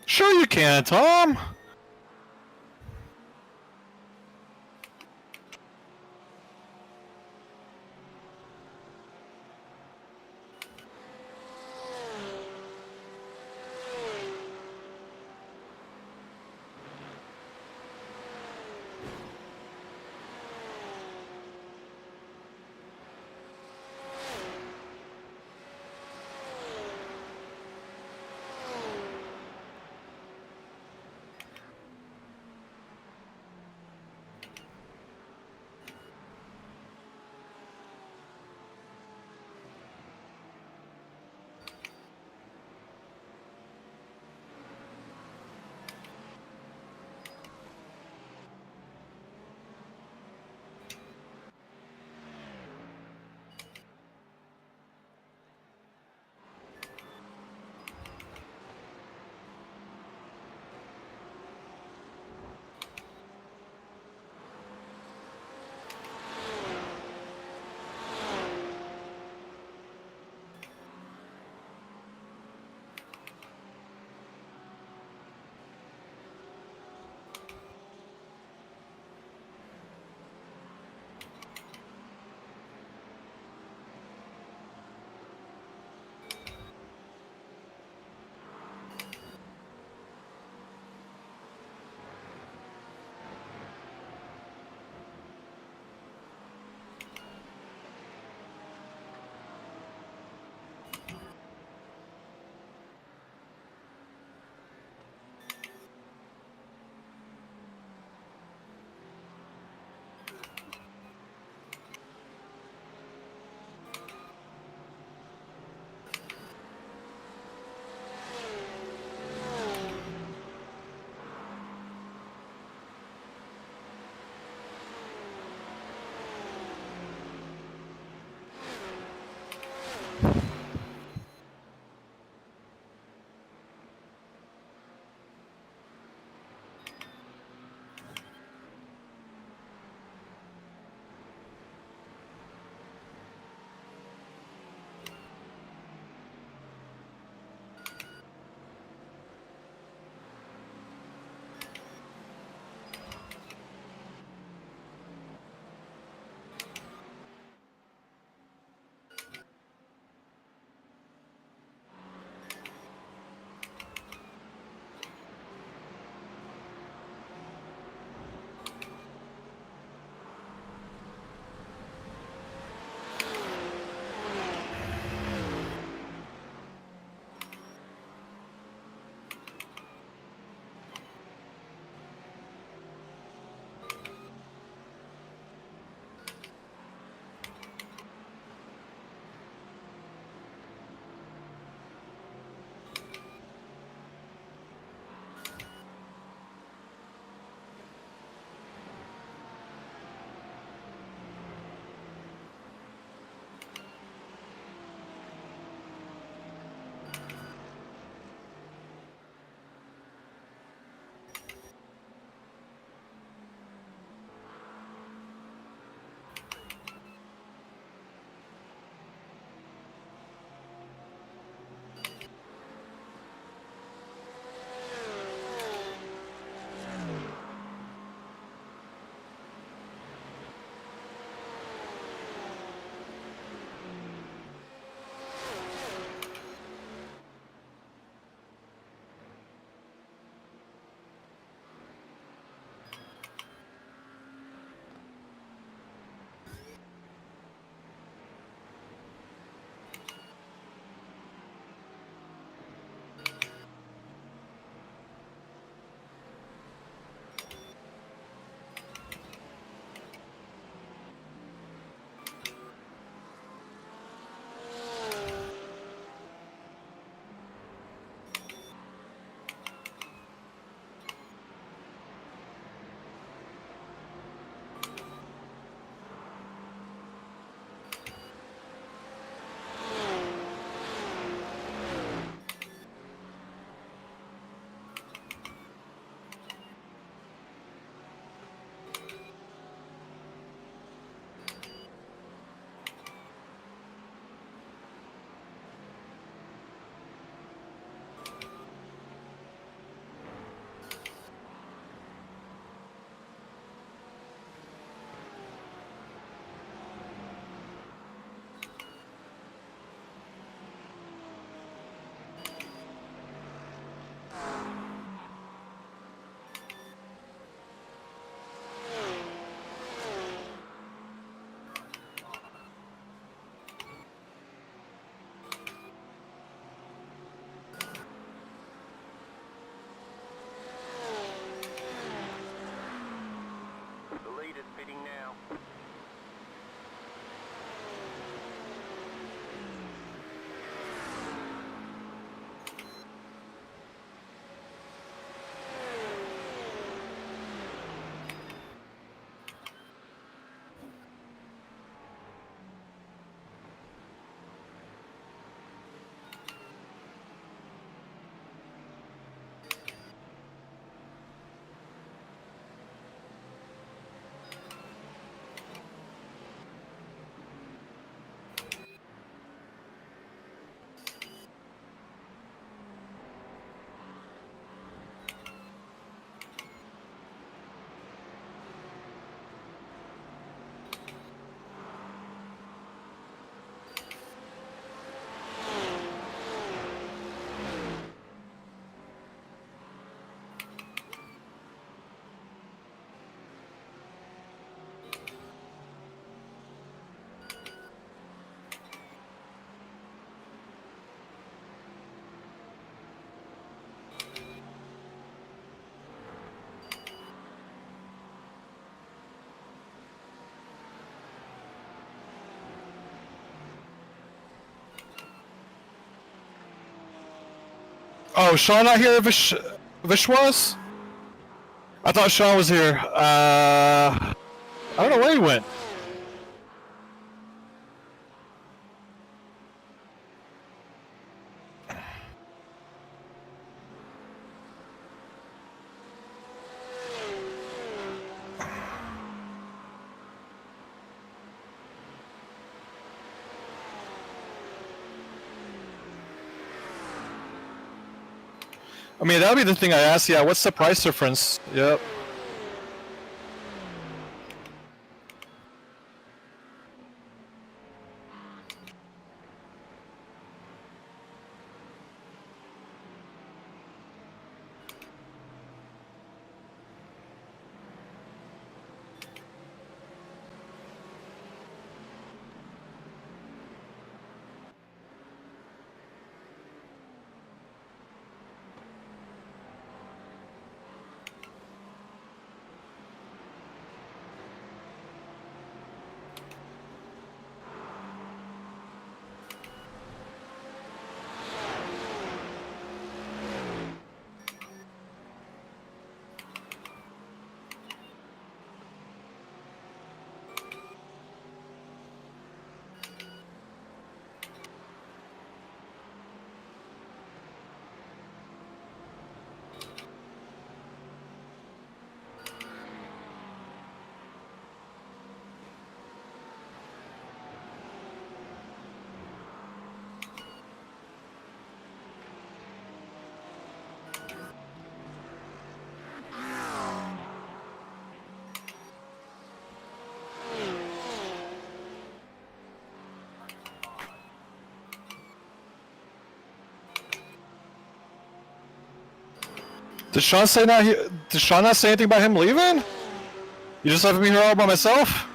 Sure you can, Tom. Oh, Shaun not here? Vish was? I thought Shaun was here. I don't know where he went. I mean, that would be the thing I asked. Yeah, what's the price difference? Yep. Did Shaun say not he Did Shaun not say anything about him leaving? You just left me here all by myself?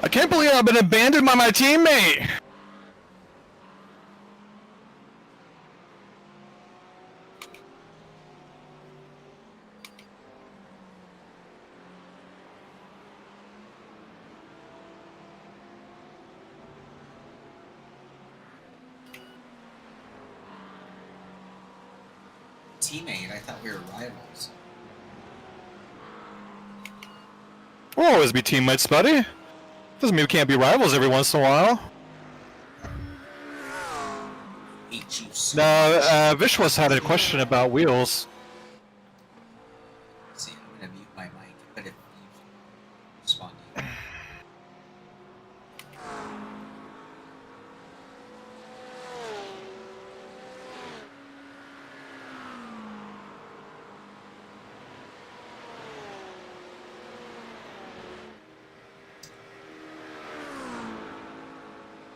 I can't believe I've been abandoned by my teammate! Teammate, I thought we were rivals. We'll always be teammates, buddy. Doesn't mean we can't be rivals every once in a while. Hate you so No, much. Vishwas had a question about wheels. See, I'm gonna mute my mic, but if you respond to you.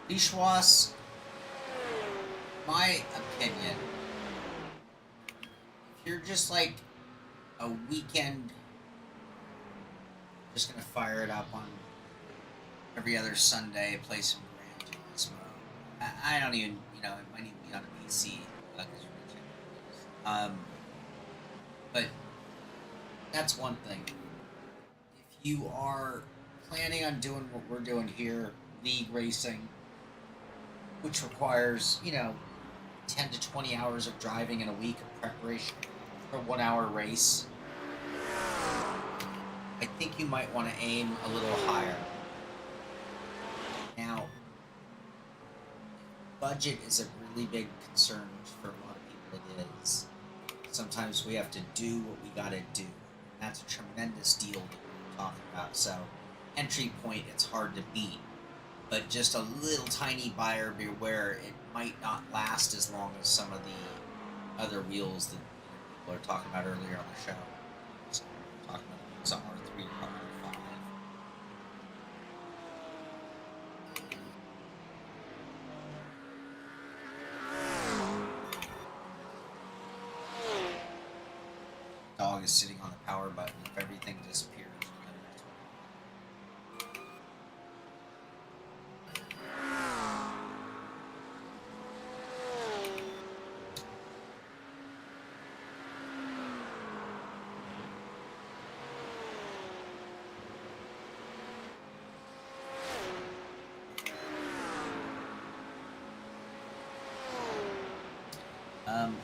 Vishwas, my opinion, if you're just like a weekend, just gonna fire it up on every other Sunday, play some Gran Turismo. I don't even, it might even be on a PC. But that's one thing. If you are planning on doing what we're doing here, league racing, which requires, 10 to 20 hours of driving in a week of preparation for a 1 hour race, I think you might want to aim a little higher. Now, budget is a really big concern for a lot of people. It is. Sometimes we have to do what we gotta do. That's a tremendous deal that we're talking about. So, entry point, it's hard to beat. But just a little tiny buyer beware, it might not last as long as some of the other wheels that people are talking about earlier on the show. So we're talking about some R3 or R5. Dog is sitting on the power button. If everything disappears,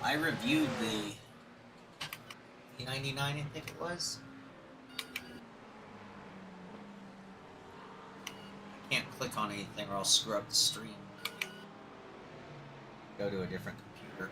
I reviewed the P99, I think it was. I can't click on anything or I'll screw up the stream. Go to a different computer.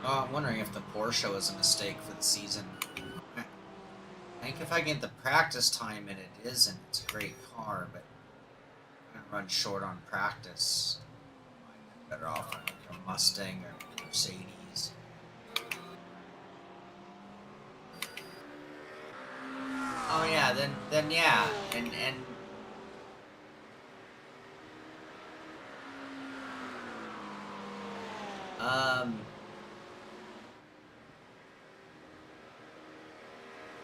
Oh, I'm wondering if the Porsche was a mistake for the season. I think if I get the practice time and it isn't, it's a great car, but I'm gonna run short on practice. I'm better off on like a Mustang or Mercedes. Oh yeah, then yeah, and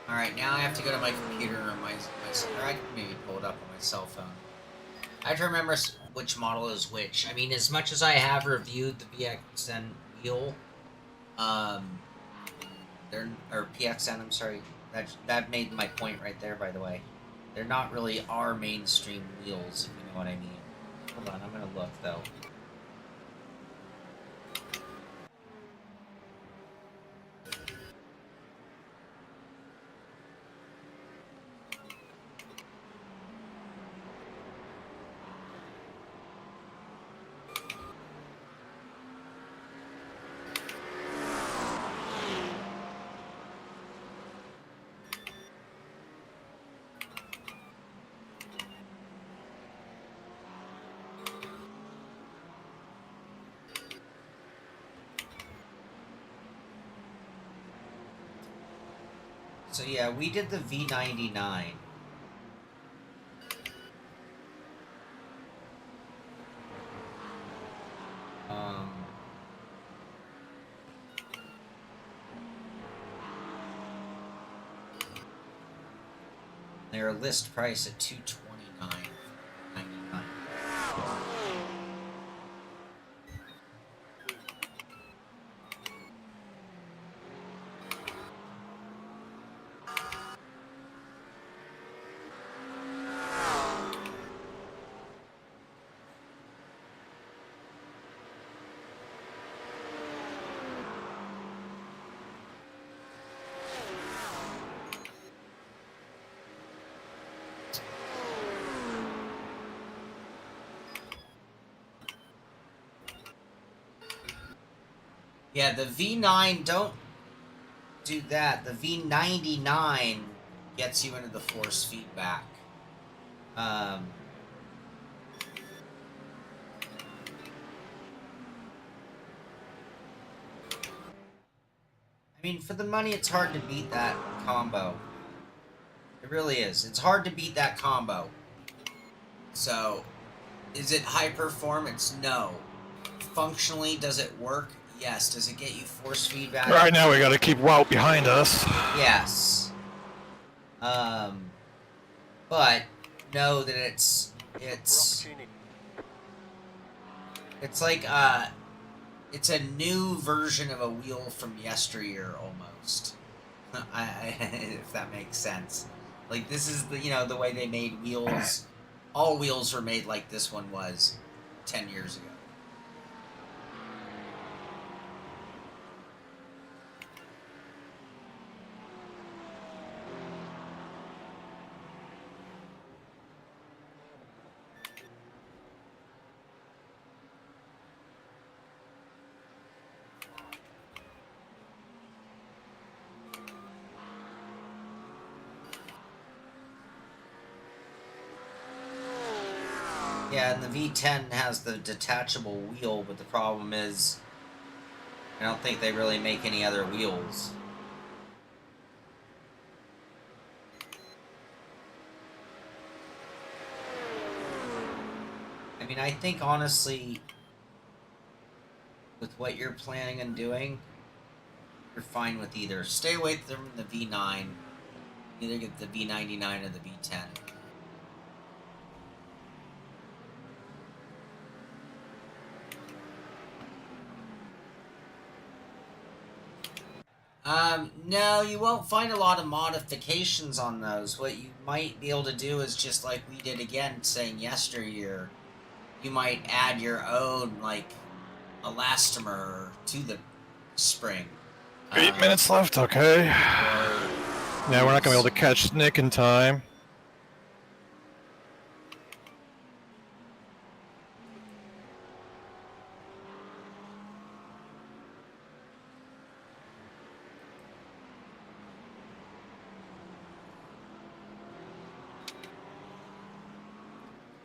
Alright, now I have to go to my computer or or I can maybe pull it up on my cell phone. I have to remember which model is which. I mean, as much as I have reviewed the PXN wheel, or PXN, I'm sorry, that made my point right there, by the way. They're not really our mainstream wheels, if you know what I mean. Hold on, I'm gonna look, though. So yeah, we did the V99. Their list price at $229.99. Yeah, the V9, don't do that. The V99 gets you into the force feedback. I mean, for the money, it's hard to beat that combo. It really is. It's hard to beat that combo. So, is it high performance? No. Functionally, does it work? Yes. Does it get you force feedback? Right now we got to keep Wout behind us. Yes. But know that it's Opportunity. like it's a new version of a wheel from yesteryear almost. If that makes sense. Like this is the the way they made wheels. All wheels were made like this one was 10 years ago. Yeah, and the V10 has the detachable wheel, but the problem is I don't think they really make any other wheels. I mean, I think honestly, with what you're planning on doing, you're fine with either. Stay away from the V9. Either get the V99 or the V10. No, you won't find a lot of modifications on those. What you might be able to do is just like we did again, saying yesteryear, you might add your own, like, elastomer to the spring. 8 minutes left, okay. Or Yeah, we're not going to be able to catch Nick in time.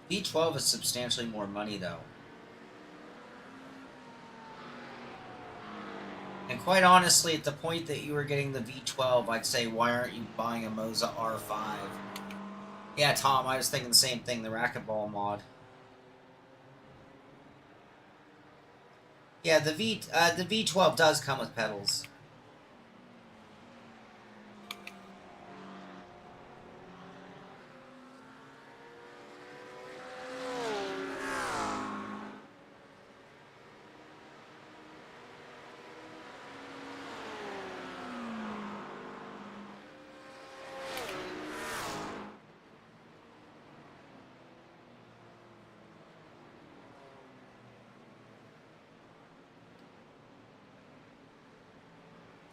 V12 is substantially more money, though. And quite honestly, at the point that you were getting the V12, I'd say, why aren't you buying a Moza R5? Yeah, Tom, I was thinking the same thing, the racquetball mod. Yeah, the V12 does come with pedals.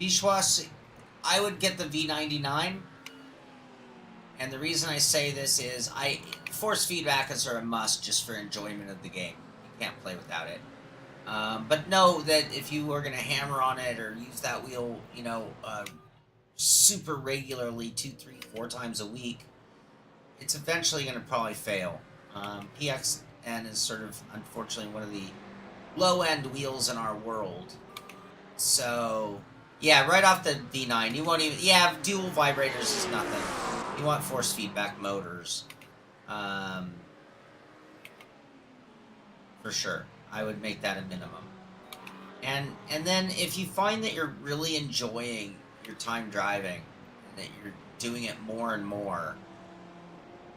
Vishwas, I would get the V99, and the reason I say this is force feedbackers are a must just for enjoyment of the game. You can't play without it. But know that if you are going to hammer on it or use that wheel, super regularly, 2, 3, 4 times a week, it's eventually going to probably fail. PXN is sort of, unfortunately, one of the low-end wheels in our world. So, yeah, right off the V9, you won't even... Yeah, dual vibrators is nothing. You want force feedback motors. For sure. I would make that a minimum. And then if you find that you're really enjoying your time driving, and that you're doing it more and more,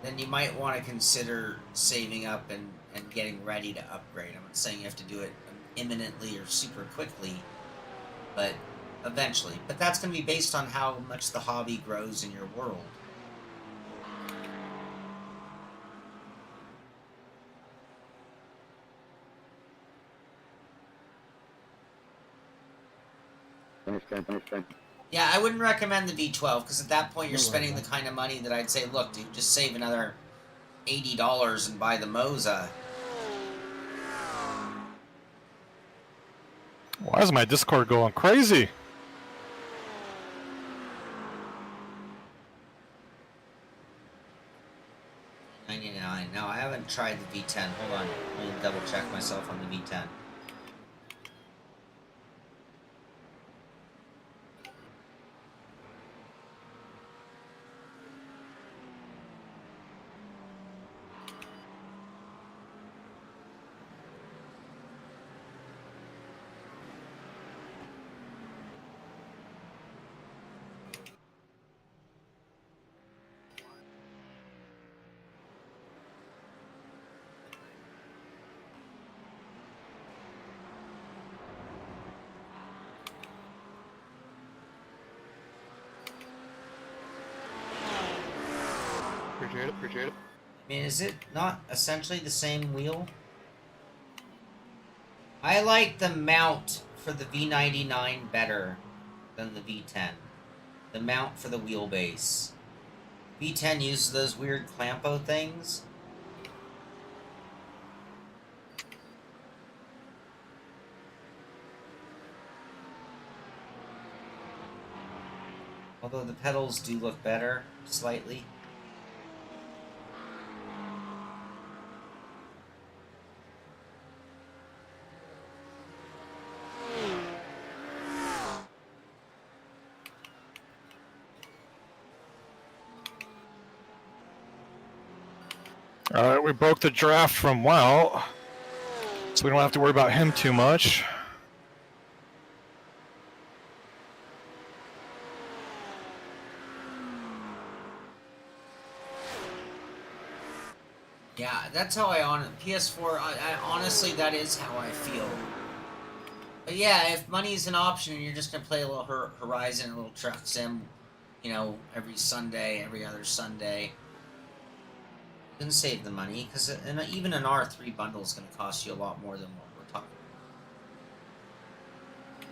then you might want to consider saving up and getting ready to upgrade. I'm not saying you have to do it imminently or super quickly, but eventually. But that's going to be based on how much the hobby grows in your world. Understand. Yeah, I wouldn't recommend the V12 because at that point you're spending the kind of money that I'd say, look, dude, just save another $80 and buy the Moza. Why is my Discord going crazy? $99. No, I haven't tried the V10. Hold on. Let me double check myself on the V10. Appreciate it. I mean, is it not essentially the same wheel? I like the mount for the V99 better than the V10. The mount for the wheelbase. V10 uses those weird clampo things. Although the pedals do look better, slightly. Alright, we broke the draft from Wow, so we don't have to worry about him too much. Yeah, that's how I on PS4. I honestly, that is how I feel. But yeah, if money's an option and you're just gonna play a little Horizon, a little truck sim, you know, every Sunday, every other Sunday, then save the money, because even an R3 bundle is going to cost you a lot more than what we're talking about.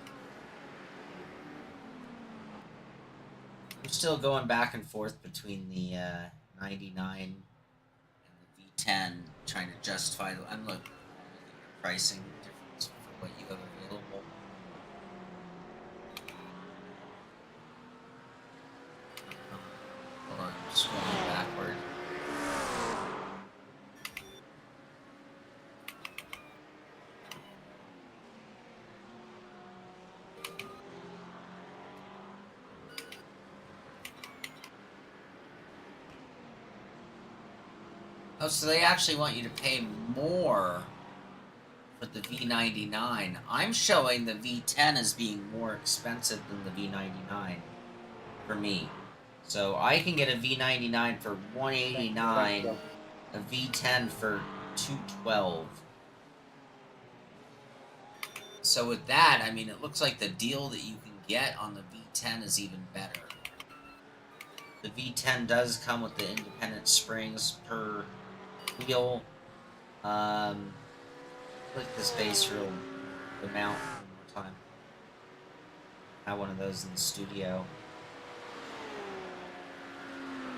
We're still going back and forth between the 99 and the V10, trying to justify. I'm looking at pricing difference for what you have available. Hold on, I'm scrolling backward. Oh, so they actually want you to pay more for the V99. I'm showing the V10 as being more expensive than the V99 for me. So I can get a V99 for $189, a V10 for $212. So with that, I mean, it looks like the deal that you can get on the V10 is even better. The V10 does come with the independent springs per wheel. Click this base reel, the mount one more time. I have one of those in the studio.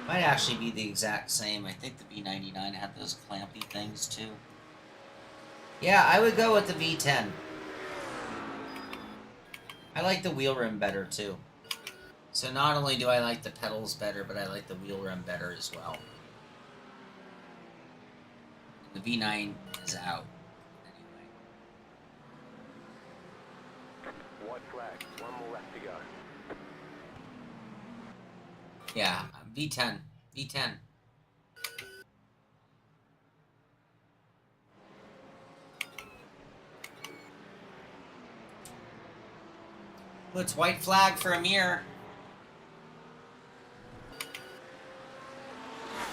Might actually be the exact same. I think the V99 had those clampy things too. Yeah, I would go with the V10. I like the wheel rim better too. So not only do I like the pedals better, but I like the wheel rim better as well. The V9 is out. Anyway. White flag. One more left to go. Yeah, V10. V10. Oh, it's white flag for Ameer.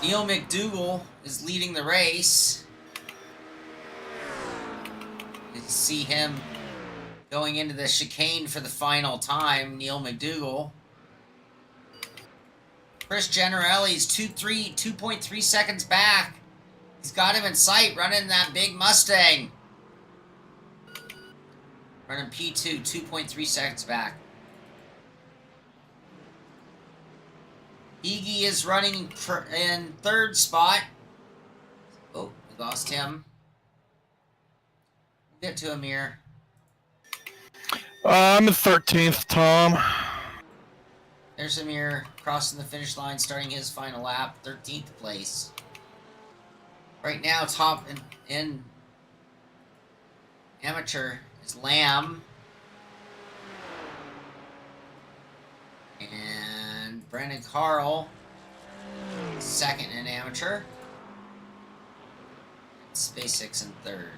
Neil McDougall is leading the race. You can see him going into the chicane for the final time. Neil McDougall. Chris Generelli's 2.3 seconds back. He's got him in sight, running that big Mustang. Running P2, 2.3 seconds back. Iggy is running in third spot. Oh, we lost him. We'll get to Ameer. I'm in 13th, Tom. There's Ameer crossing the finish line, starting his final lap, 13th place. Right now, top in amateur is Lamb. And Brandon Carl, second in amateur. SpaceX in third.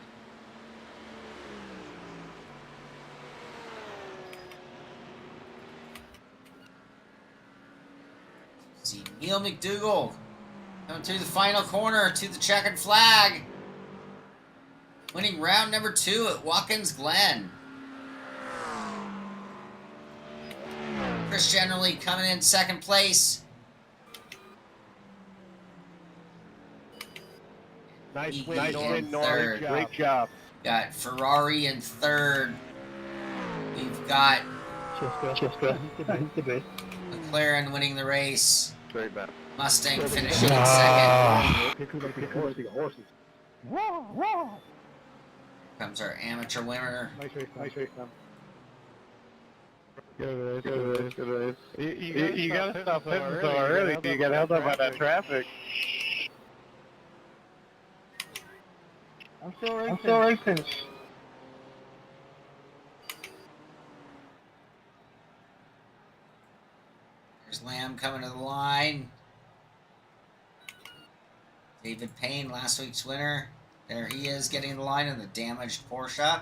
See Neil McDougall coming through the final corner to the checkered flag. Winning round number 2 at Watkins Glen. Chris Generally coming in second place. Nice Eagle win, in Norris. third. Great job. Got Ferrari in third. We've got McLaren winning the race. Great man. Mustang finishing in second. Horses. Comes our amateur winner. Nice race, man. Good race. You gotta stop hitting so early. You got held up by that traffic. I'm still racing. There's Lamb coming to the line. David Payne, last week's winner. There he is, getting the line in the damaged Porsche.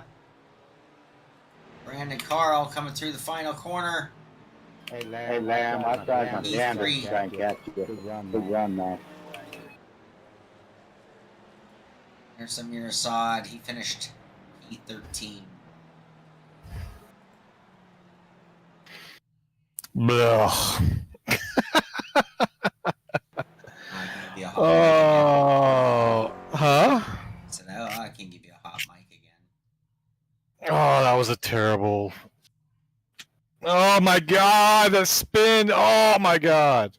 Brandon Carl coming through the final corner. Hey, Lamb, I tried my damnedest to try and catch you. Good run, man. There's Ameer Assad. He finished P13. Oh, huh? So no, I can give you a hot mic again. Oh, that was a terrible. Oh my god, the spin. Oh my god.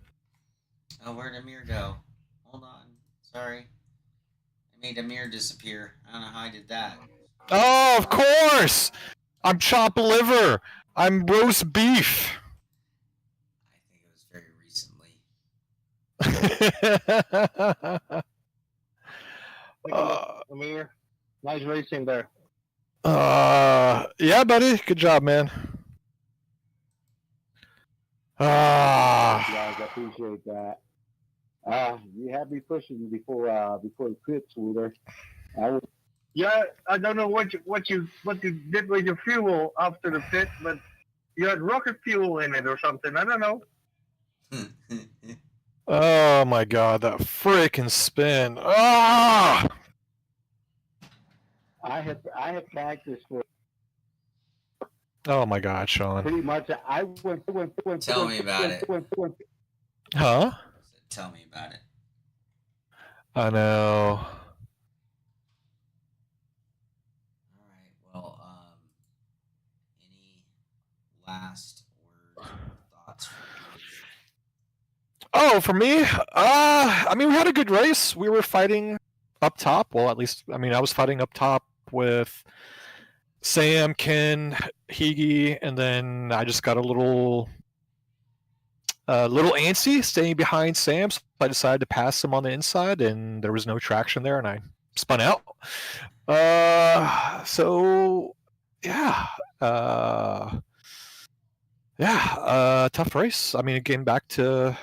Oh, where'd Ameer go? Hold on. Sorry. I made Ameer disappear. I don't know how I did that. Oh, of course. I'm chopped liver. I'm roast beef. I think it was very recently. Ameer, nice racing there. Yeah, buddy. Good job, man. Guys, I appreciate that. You had me pushing before the pit, Sweeter. Yeah, I don't know what you did with your fuel after the pit, but you had rocket fuel in it or something. I don't know. Oh my god, that freaking spin. Ah! I had practiced for Oh my god, Sean. pretty much. I went. Tell me about it. Huh? Tell me about it. I know. All right. Well, any last words or thoughts from you? Oh, for me? I mean, we had a good race. We were fighting up top. Well, at least, I mean, I was fighting up top with Sam, Ken, Higgy, and then I just got a little antsy staying behind Sam, so I decided to pass him on the inside, and there was no traction there, and I spun out. So yeah, tough race. I mean, it came back to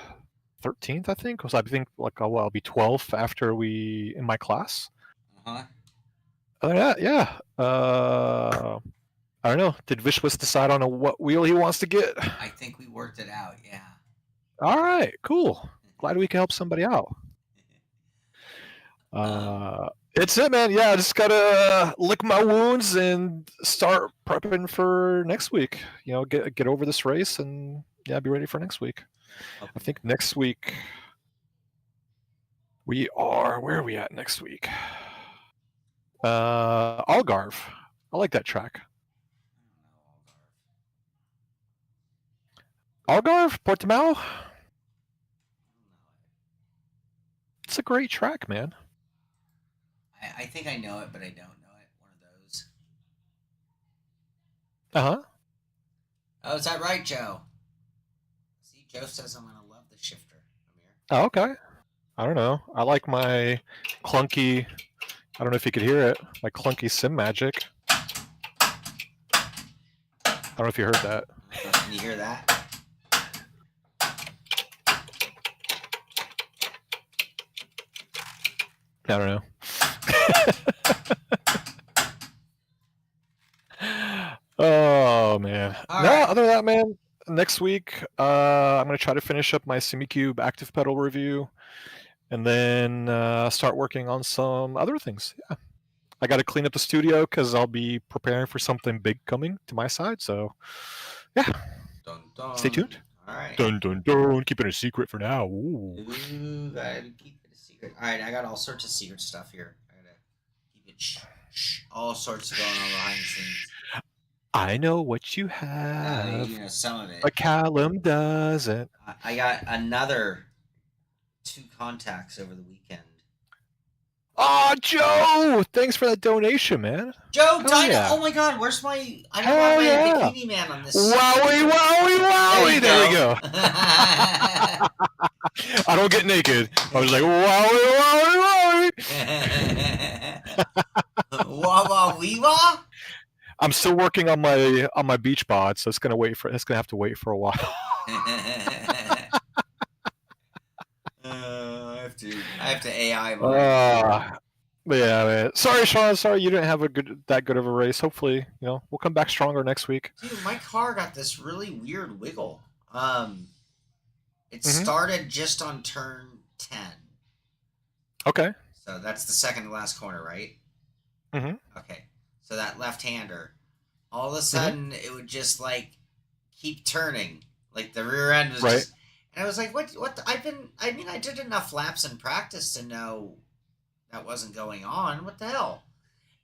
13th, I think. I think like I'll be 12th after we in my class. Uh-huh. Other than that, yeah. I don't know. Did Vishwas decide on what wheel he wants to get? I think we worked it out. Yeah. All right, cool. Glad we could help somebody out. It's it, man. Yeah, I just gotta lick my wounds and start prepping for next week. You know, get over this race and yeah, be ready for next week. I think next week we are. Where are we at next week? Algarve. I like that track. Algarve, Portimao. It's a great track, man. I think I know it, but I don't know it. One of those. Uh-huh. Oh, is that right, Joe? See, Joe says I'm going to love the shifter, Ameer. Oh, okay. I don't know. I like my clunky, I don't know if you could hear it, my clunky Sim Magic. I don't know if you heard that. Can you hear that? I don't know. Oh, man. All No, right. other than that, man, next week, I'm going to try to finish up my SimiCube active pedal review and then start working on some other things. Yeah. I got to clean up the studio because I'll be preparing for something big coming to my side. So, yeah. Dun, dun. Stay tuned. All right. Dun, dun, dun. Keeping it a secret for now. Ooh. Ooh, gotta keep it a secret. Alright, I got all sorts of secret stuff here. I gotta keep it all sorts of going on behind the scenes. I know what you have. You know, some of it. But Callum doesn't. I got another 2 contacts over the weekend. Oh, Joe! Thanks for that donation, man. Joe, Hell Dino! yeah. Oh my god, where's my... I don't Hell have my yeah. bikini man on this. Wowie, wowie, wowie! There we go. I don't get naked. I was like, wowie, wowie, wowie! Wah wah wee wah? I'm still working on my beach bod, so it's gonna have to wait for a while. I have to AI mine. Yeah, man. Sorry, Sean. Sorry you didn't have that good of a race. Hopefully, we'll come back stronger next week. Dude, my car got this really weird wiggle. It started just on turn 10. Okay. So that's the second to last corner, right? Mm-hmm. Okay. So that left-hander, all of a sudden it would just like keep turning, like the rear end was just. And I was like, what? I did enough laps in practice to know that wasn't going on. What the hell?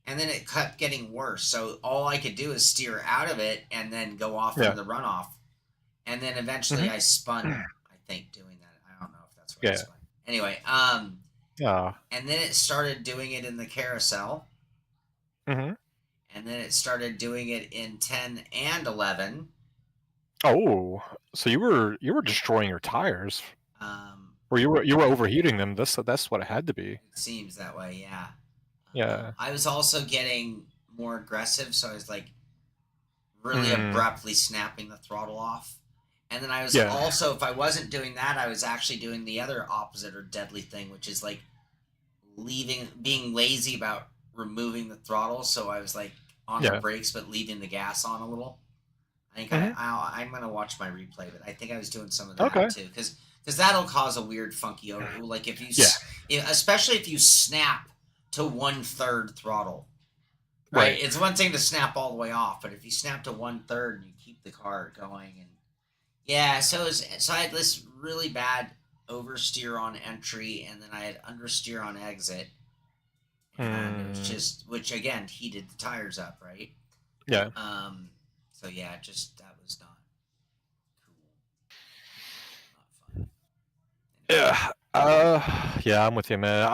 And then it kept getting worse. So all I could do is steer out of it and then go off into the runoff. And then eventually I spun, I think, doing that. I don't know if that's what I spun. Anyway, and then it started doing it in the carousel. Mm-hmm. And then it started doing it in 10 and 11. Oh, so you were destroying your tires, or you were overheating them. That's what it had to be. It seems that way, yeah. Yeah. I was also getting more aggressive, so I was like really abruptly snapping the throttle off. And then I was also, if I wasn't doing that, I was actually doing the other opposite or deadly thing, which is like being lazy about removing the throttle. So I was like on the brakes, but leaving the gas on a little. I think I'm going to watch my replay, but I think I was doing some of that too. Because that'll cause a weird funky overhaul. Like if you, especially if you snap to 1/3 throttle, right? It's one thing to snap all the way off, but if you snap to 1/3 and you keep the car going, and so I had this really bad oversteer on entry, and then I had understeer on exit, and it was just, which again heated the tires up, right? Yeah. So yeah, that was not cool, not fun. Yeah, I'm with you, man.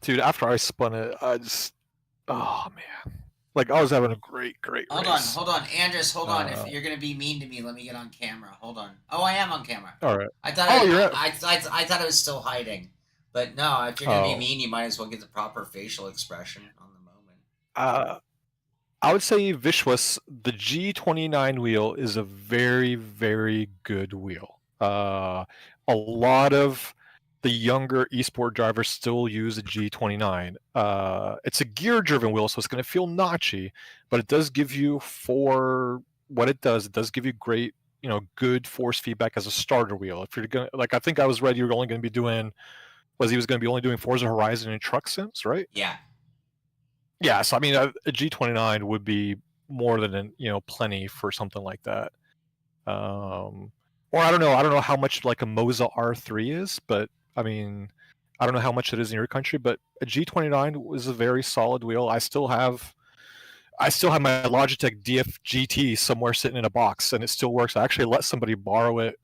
Dude, after I spun it, I just, oh man, like I was having a great race. Hold on, Andres, hold on. If you're gonna be mean to me, let me get on camera. Hold on. Oh, I am on camera. All right. I thought I thought I was still hiding, but no. If you're gonna be mean, you might as well get the proper facial expression on the moment. I would say Vishwas, the G29 wheel is a very, very good wheel. A lot of the younger esport drivers still use a G29. It's a gear-driven wheel, so it's going to feel notchy, but it does give you, for what it does give you great, good force feedback as a starter wheel. If you're going to, like, I think I was read you were only going to be doing, he was going to be only doing Forza Horizon and Truck Sims, right? Yeah. Yeah, so I mean, a G29 would be more than plenty for something like that. Or I don't know how much like a Moza R3 is, but I mean, I don't know how much it is in your country, but a G29 was a very solid wheel. I still have my Logitech DF-GT somewhere sitting in a box, and it still works. I actually let somebody borrow it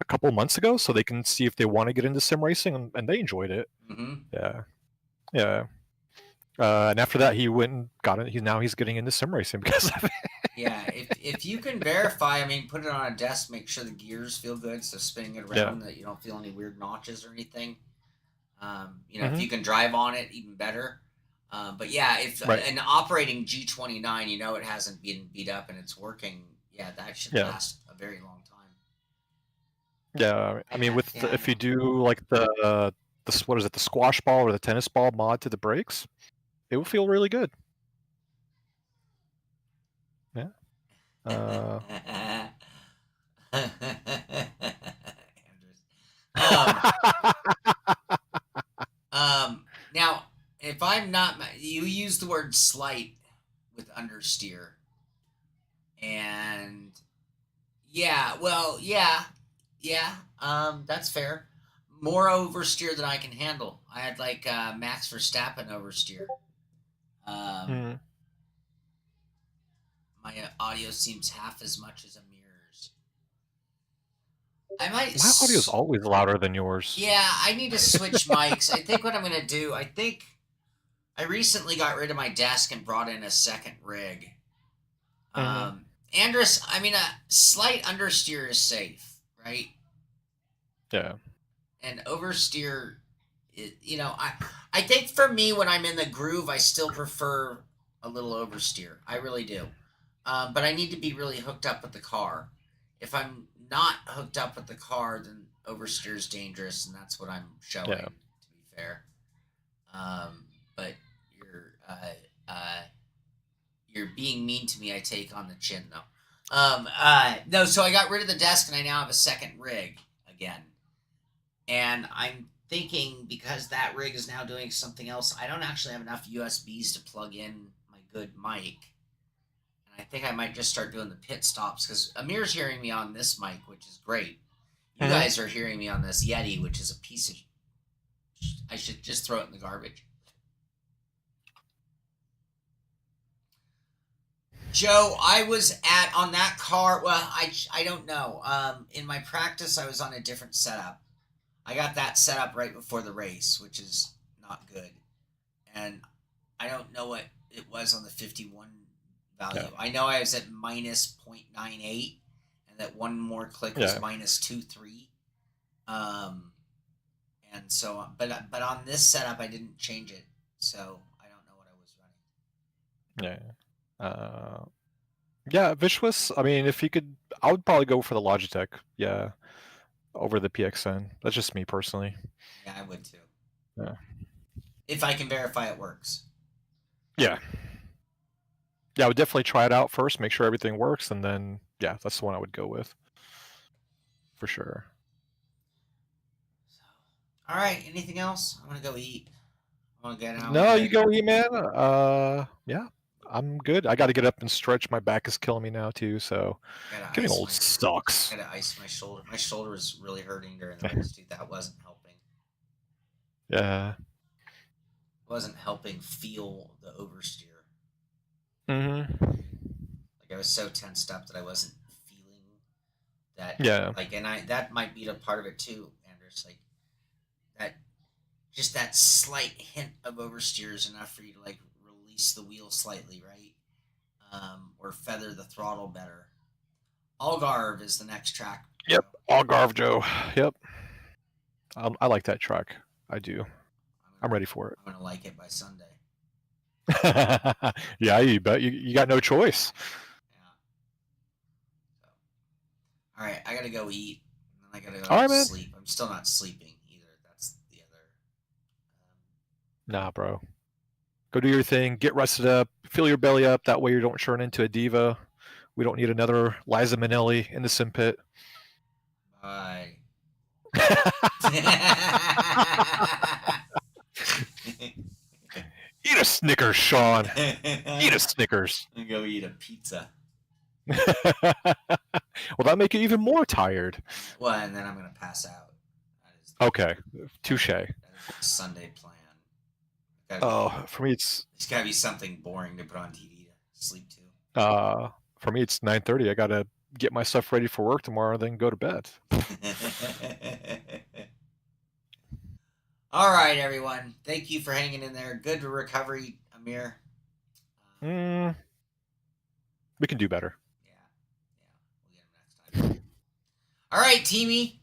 a couple months ago so they can see if they want to get into sim racing, and they enjoyed it. Yeah. And after that, he went and got it. He's getting into sim racing because of it. Yeah, if you can verify, I mean, put it on a desk, make sure the gears feel good, so spinning it around that you don't feel any weird notches or anything. If you can drive on it, even better. But yeah, if an operating G29, it hasn't been beat up and it's working, that should last a very long time. Yeah, I mean, if you do like the what is it, the squash ball or the tennis ball mod to the brakes, it will feel really good. Yeah. Now, if I'm not, you use the word slight with understeer, and that's fair. more oversteer than I can handle. I had like Max Verstappen oversteer. My audio seems half as much as Ameer's. I might. My audio's always louder than yours. Yeah, I need to switch mics. I think what I'm gonna do. I think I recently got rid of my desk and brought in a second rig. Andrus, I mean, a slight understeer is safe, right? Yeah. And oversteer, you know, I think for me when I'm in the groove, I still prefer a little oversteer. I really do. But I need to be really hooked up with the car. If I'm not hooked up with the car, then oversteer is dangerous, and that's what I'm showing. Yeah. To be fair, but you're being mean to me. I take on the chin though. No, so I got rid of the desk, and I now have a second rig again. And I'm thinking because that rig is now doing something else, I don't actually have enough USBs to plug in my good mic. And I think I might just start doing the pit stops because Ameer's hearing me on this mic, which is great. You guys are hearing me on this Yeti, which is a piece of... I should just throw it in the garbage. Joe, I was on that car... Well, I don't know. In my practice, I was on a different setup. I got that set up right before the race, which is not good. And I don't know what it was on the 51 value. Yeah. I know I was at minus 0.98, and that one more click was minus 2.3. And so, but on this setup, I didn't change it, so I don't know what I was running. Yeah. Yeah, Vishwas, I mean, if you could, I would probably go for the Logitech. Yeah. Over the PXN. That's just me personally. Yeah, I would too. Yeah. If I can verify it works. Yeah. Yeah, I would definitely try it out first, make sure everything works, and then, yeah, that's the one I would go with. For sure. All right, anything else? I want to go eat. I want to get out. No, you go eat, man. Yeah, I'm good. I got to get up and stretch. My back is killing me now, too, so getting old sucks. I got to ice my shoulder. My shoulder was really hurting during the race, dude. That wasn't helping. Yeah. It wasn't helping feel the oversteer. Like I was so tensed up that I wasn't feeling that. Yeah. Like, and that might be a part of it too, Anders. Like that, just that slight hint of oversteer is enough for you to like release the wheel slightly, right? Or feather the throttle better. Algarve is the next track. Yep, Algarve, Joe. Yep. I like that track. I do. I'm ready for it. I'm gonna like it by Sunday. Yeah, you bet. You got no choice. Yeah. So, all right, I gotta go eat, and then I gotta go sleep. I'm still not sleeping either. That's the other. Nah, bro. Go do your thing. Get rested up. Fill your belly up. That way you don't turn into a diva. We don't need another Liza Minnelli in the sim pit. Bye. Eat a Snickers, Shaun. Eat a Snickers. I'm gonna go eat a pizza. Well, that'll make you even more tired. Well, and then I'm gonna pass out. Okay, touche. That is the Sunday plan. For me, it's gotta be something boring to put on TV to sleep to. For me, it's 9:30. I gotta get my stuff ready for work tomorrow, then go to bed. All right, everyone. Thank you for hanging in there. Good recovery, Ameer. We can do better. Yeah. We'll get him next time. All right, teamy.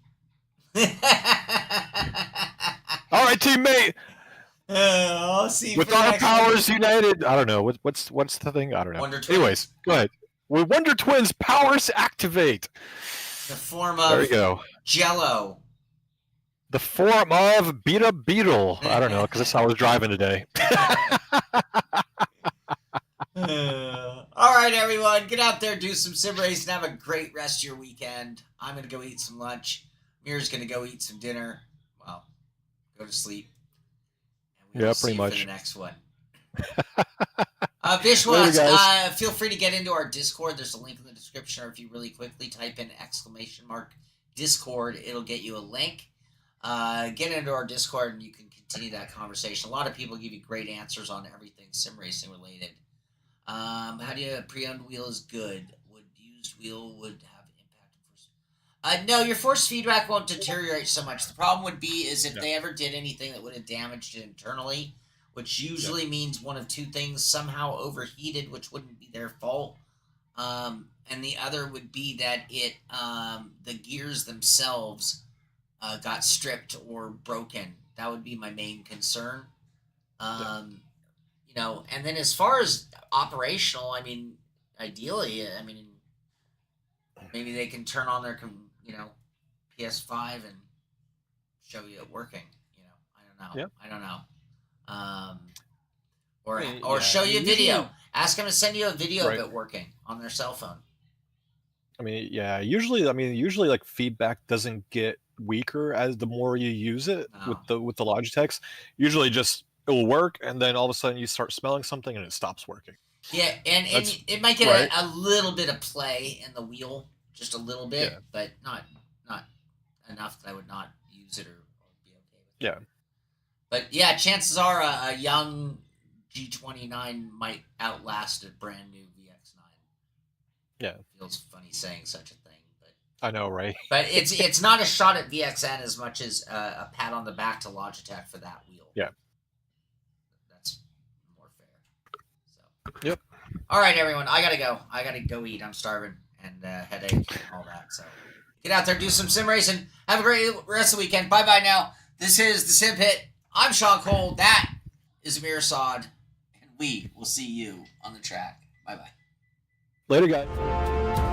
All right, teammate. I'll see you with our powers united. I don't know what's the thing. I don't know. Wonder Twins. Anyways, go ahead. With Wonder Twins, powers activate. The form of there you go. Jello. The form of Beta Beetle. I don't know, because that's how I was driving today. All right, everyone. Get out there, do some sim race, and have a great rest of your weekend. I'm going to go eat some lunch. Ameer's going to go eat some dinner. Well, go to sleep. And we'll pretty much. For the next one. Vishwas, feel free to get into our Discord. There's a link in the description, or if you really quickly type in !Discord, it'll get you a link. get into our Discord and you can continue that conversation. A lot of people give you great answers on everything sim racing related. How do you pre-owned wheel is good? Would used wheel would have impact on force? No, your force feedback won't deteriorate so much. The problem would be is if they ever did anything that would have damaged it internally, which usually means one of two things: somehow overheated, which wouldn't be their fault, and the other would be that it the gears themselves got stripped or broken. That would be my main concern. You know, and then as far as operational, I mean, ideally, I mean, maybe they can turn on their, you know, PS5 and show you it working. You know, I don't know. Yeah. I don't know. Or show you a video. Ask them to send you a video of it working on their cell phone. I mean, yeah. Usually, like feedback doesn't get weaker as the more you use it with the Logitechs. Usually, just it will work, and then all of a sudden you start smelling something, and it stops working. Yeah, and it might get a little bit of play in the wheel, just a little bit, but not enough that I would not use it or be okay with it. Yeah. But yeah, chances are a young G29 might outlast a brand new VX9. Yeah. It feels funny saying such a thing, but I know, right? But it's not a shot at VXN as much as a pat on the back to Logitech for that wheel. Yeah. That's more fair. So. Yep. All right, everyone. I gotta go. I gotta go eat. I'm starving and headache and all that. So get out there, do some sim racing. Have a great rest of the weekend. Bye bye now. This is the Sim Pit. I'm Shaun Cole. That is Ameer Assad, and we will see you on the track. Bye bye. Later, guys.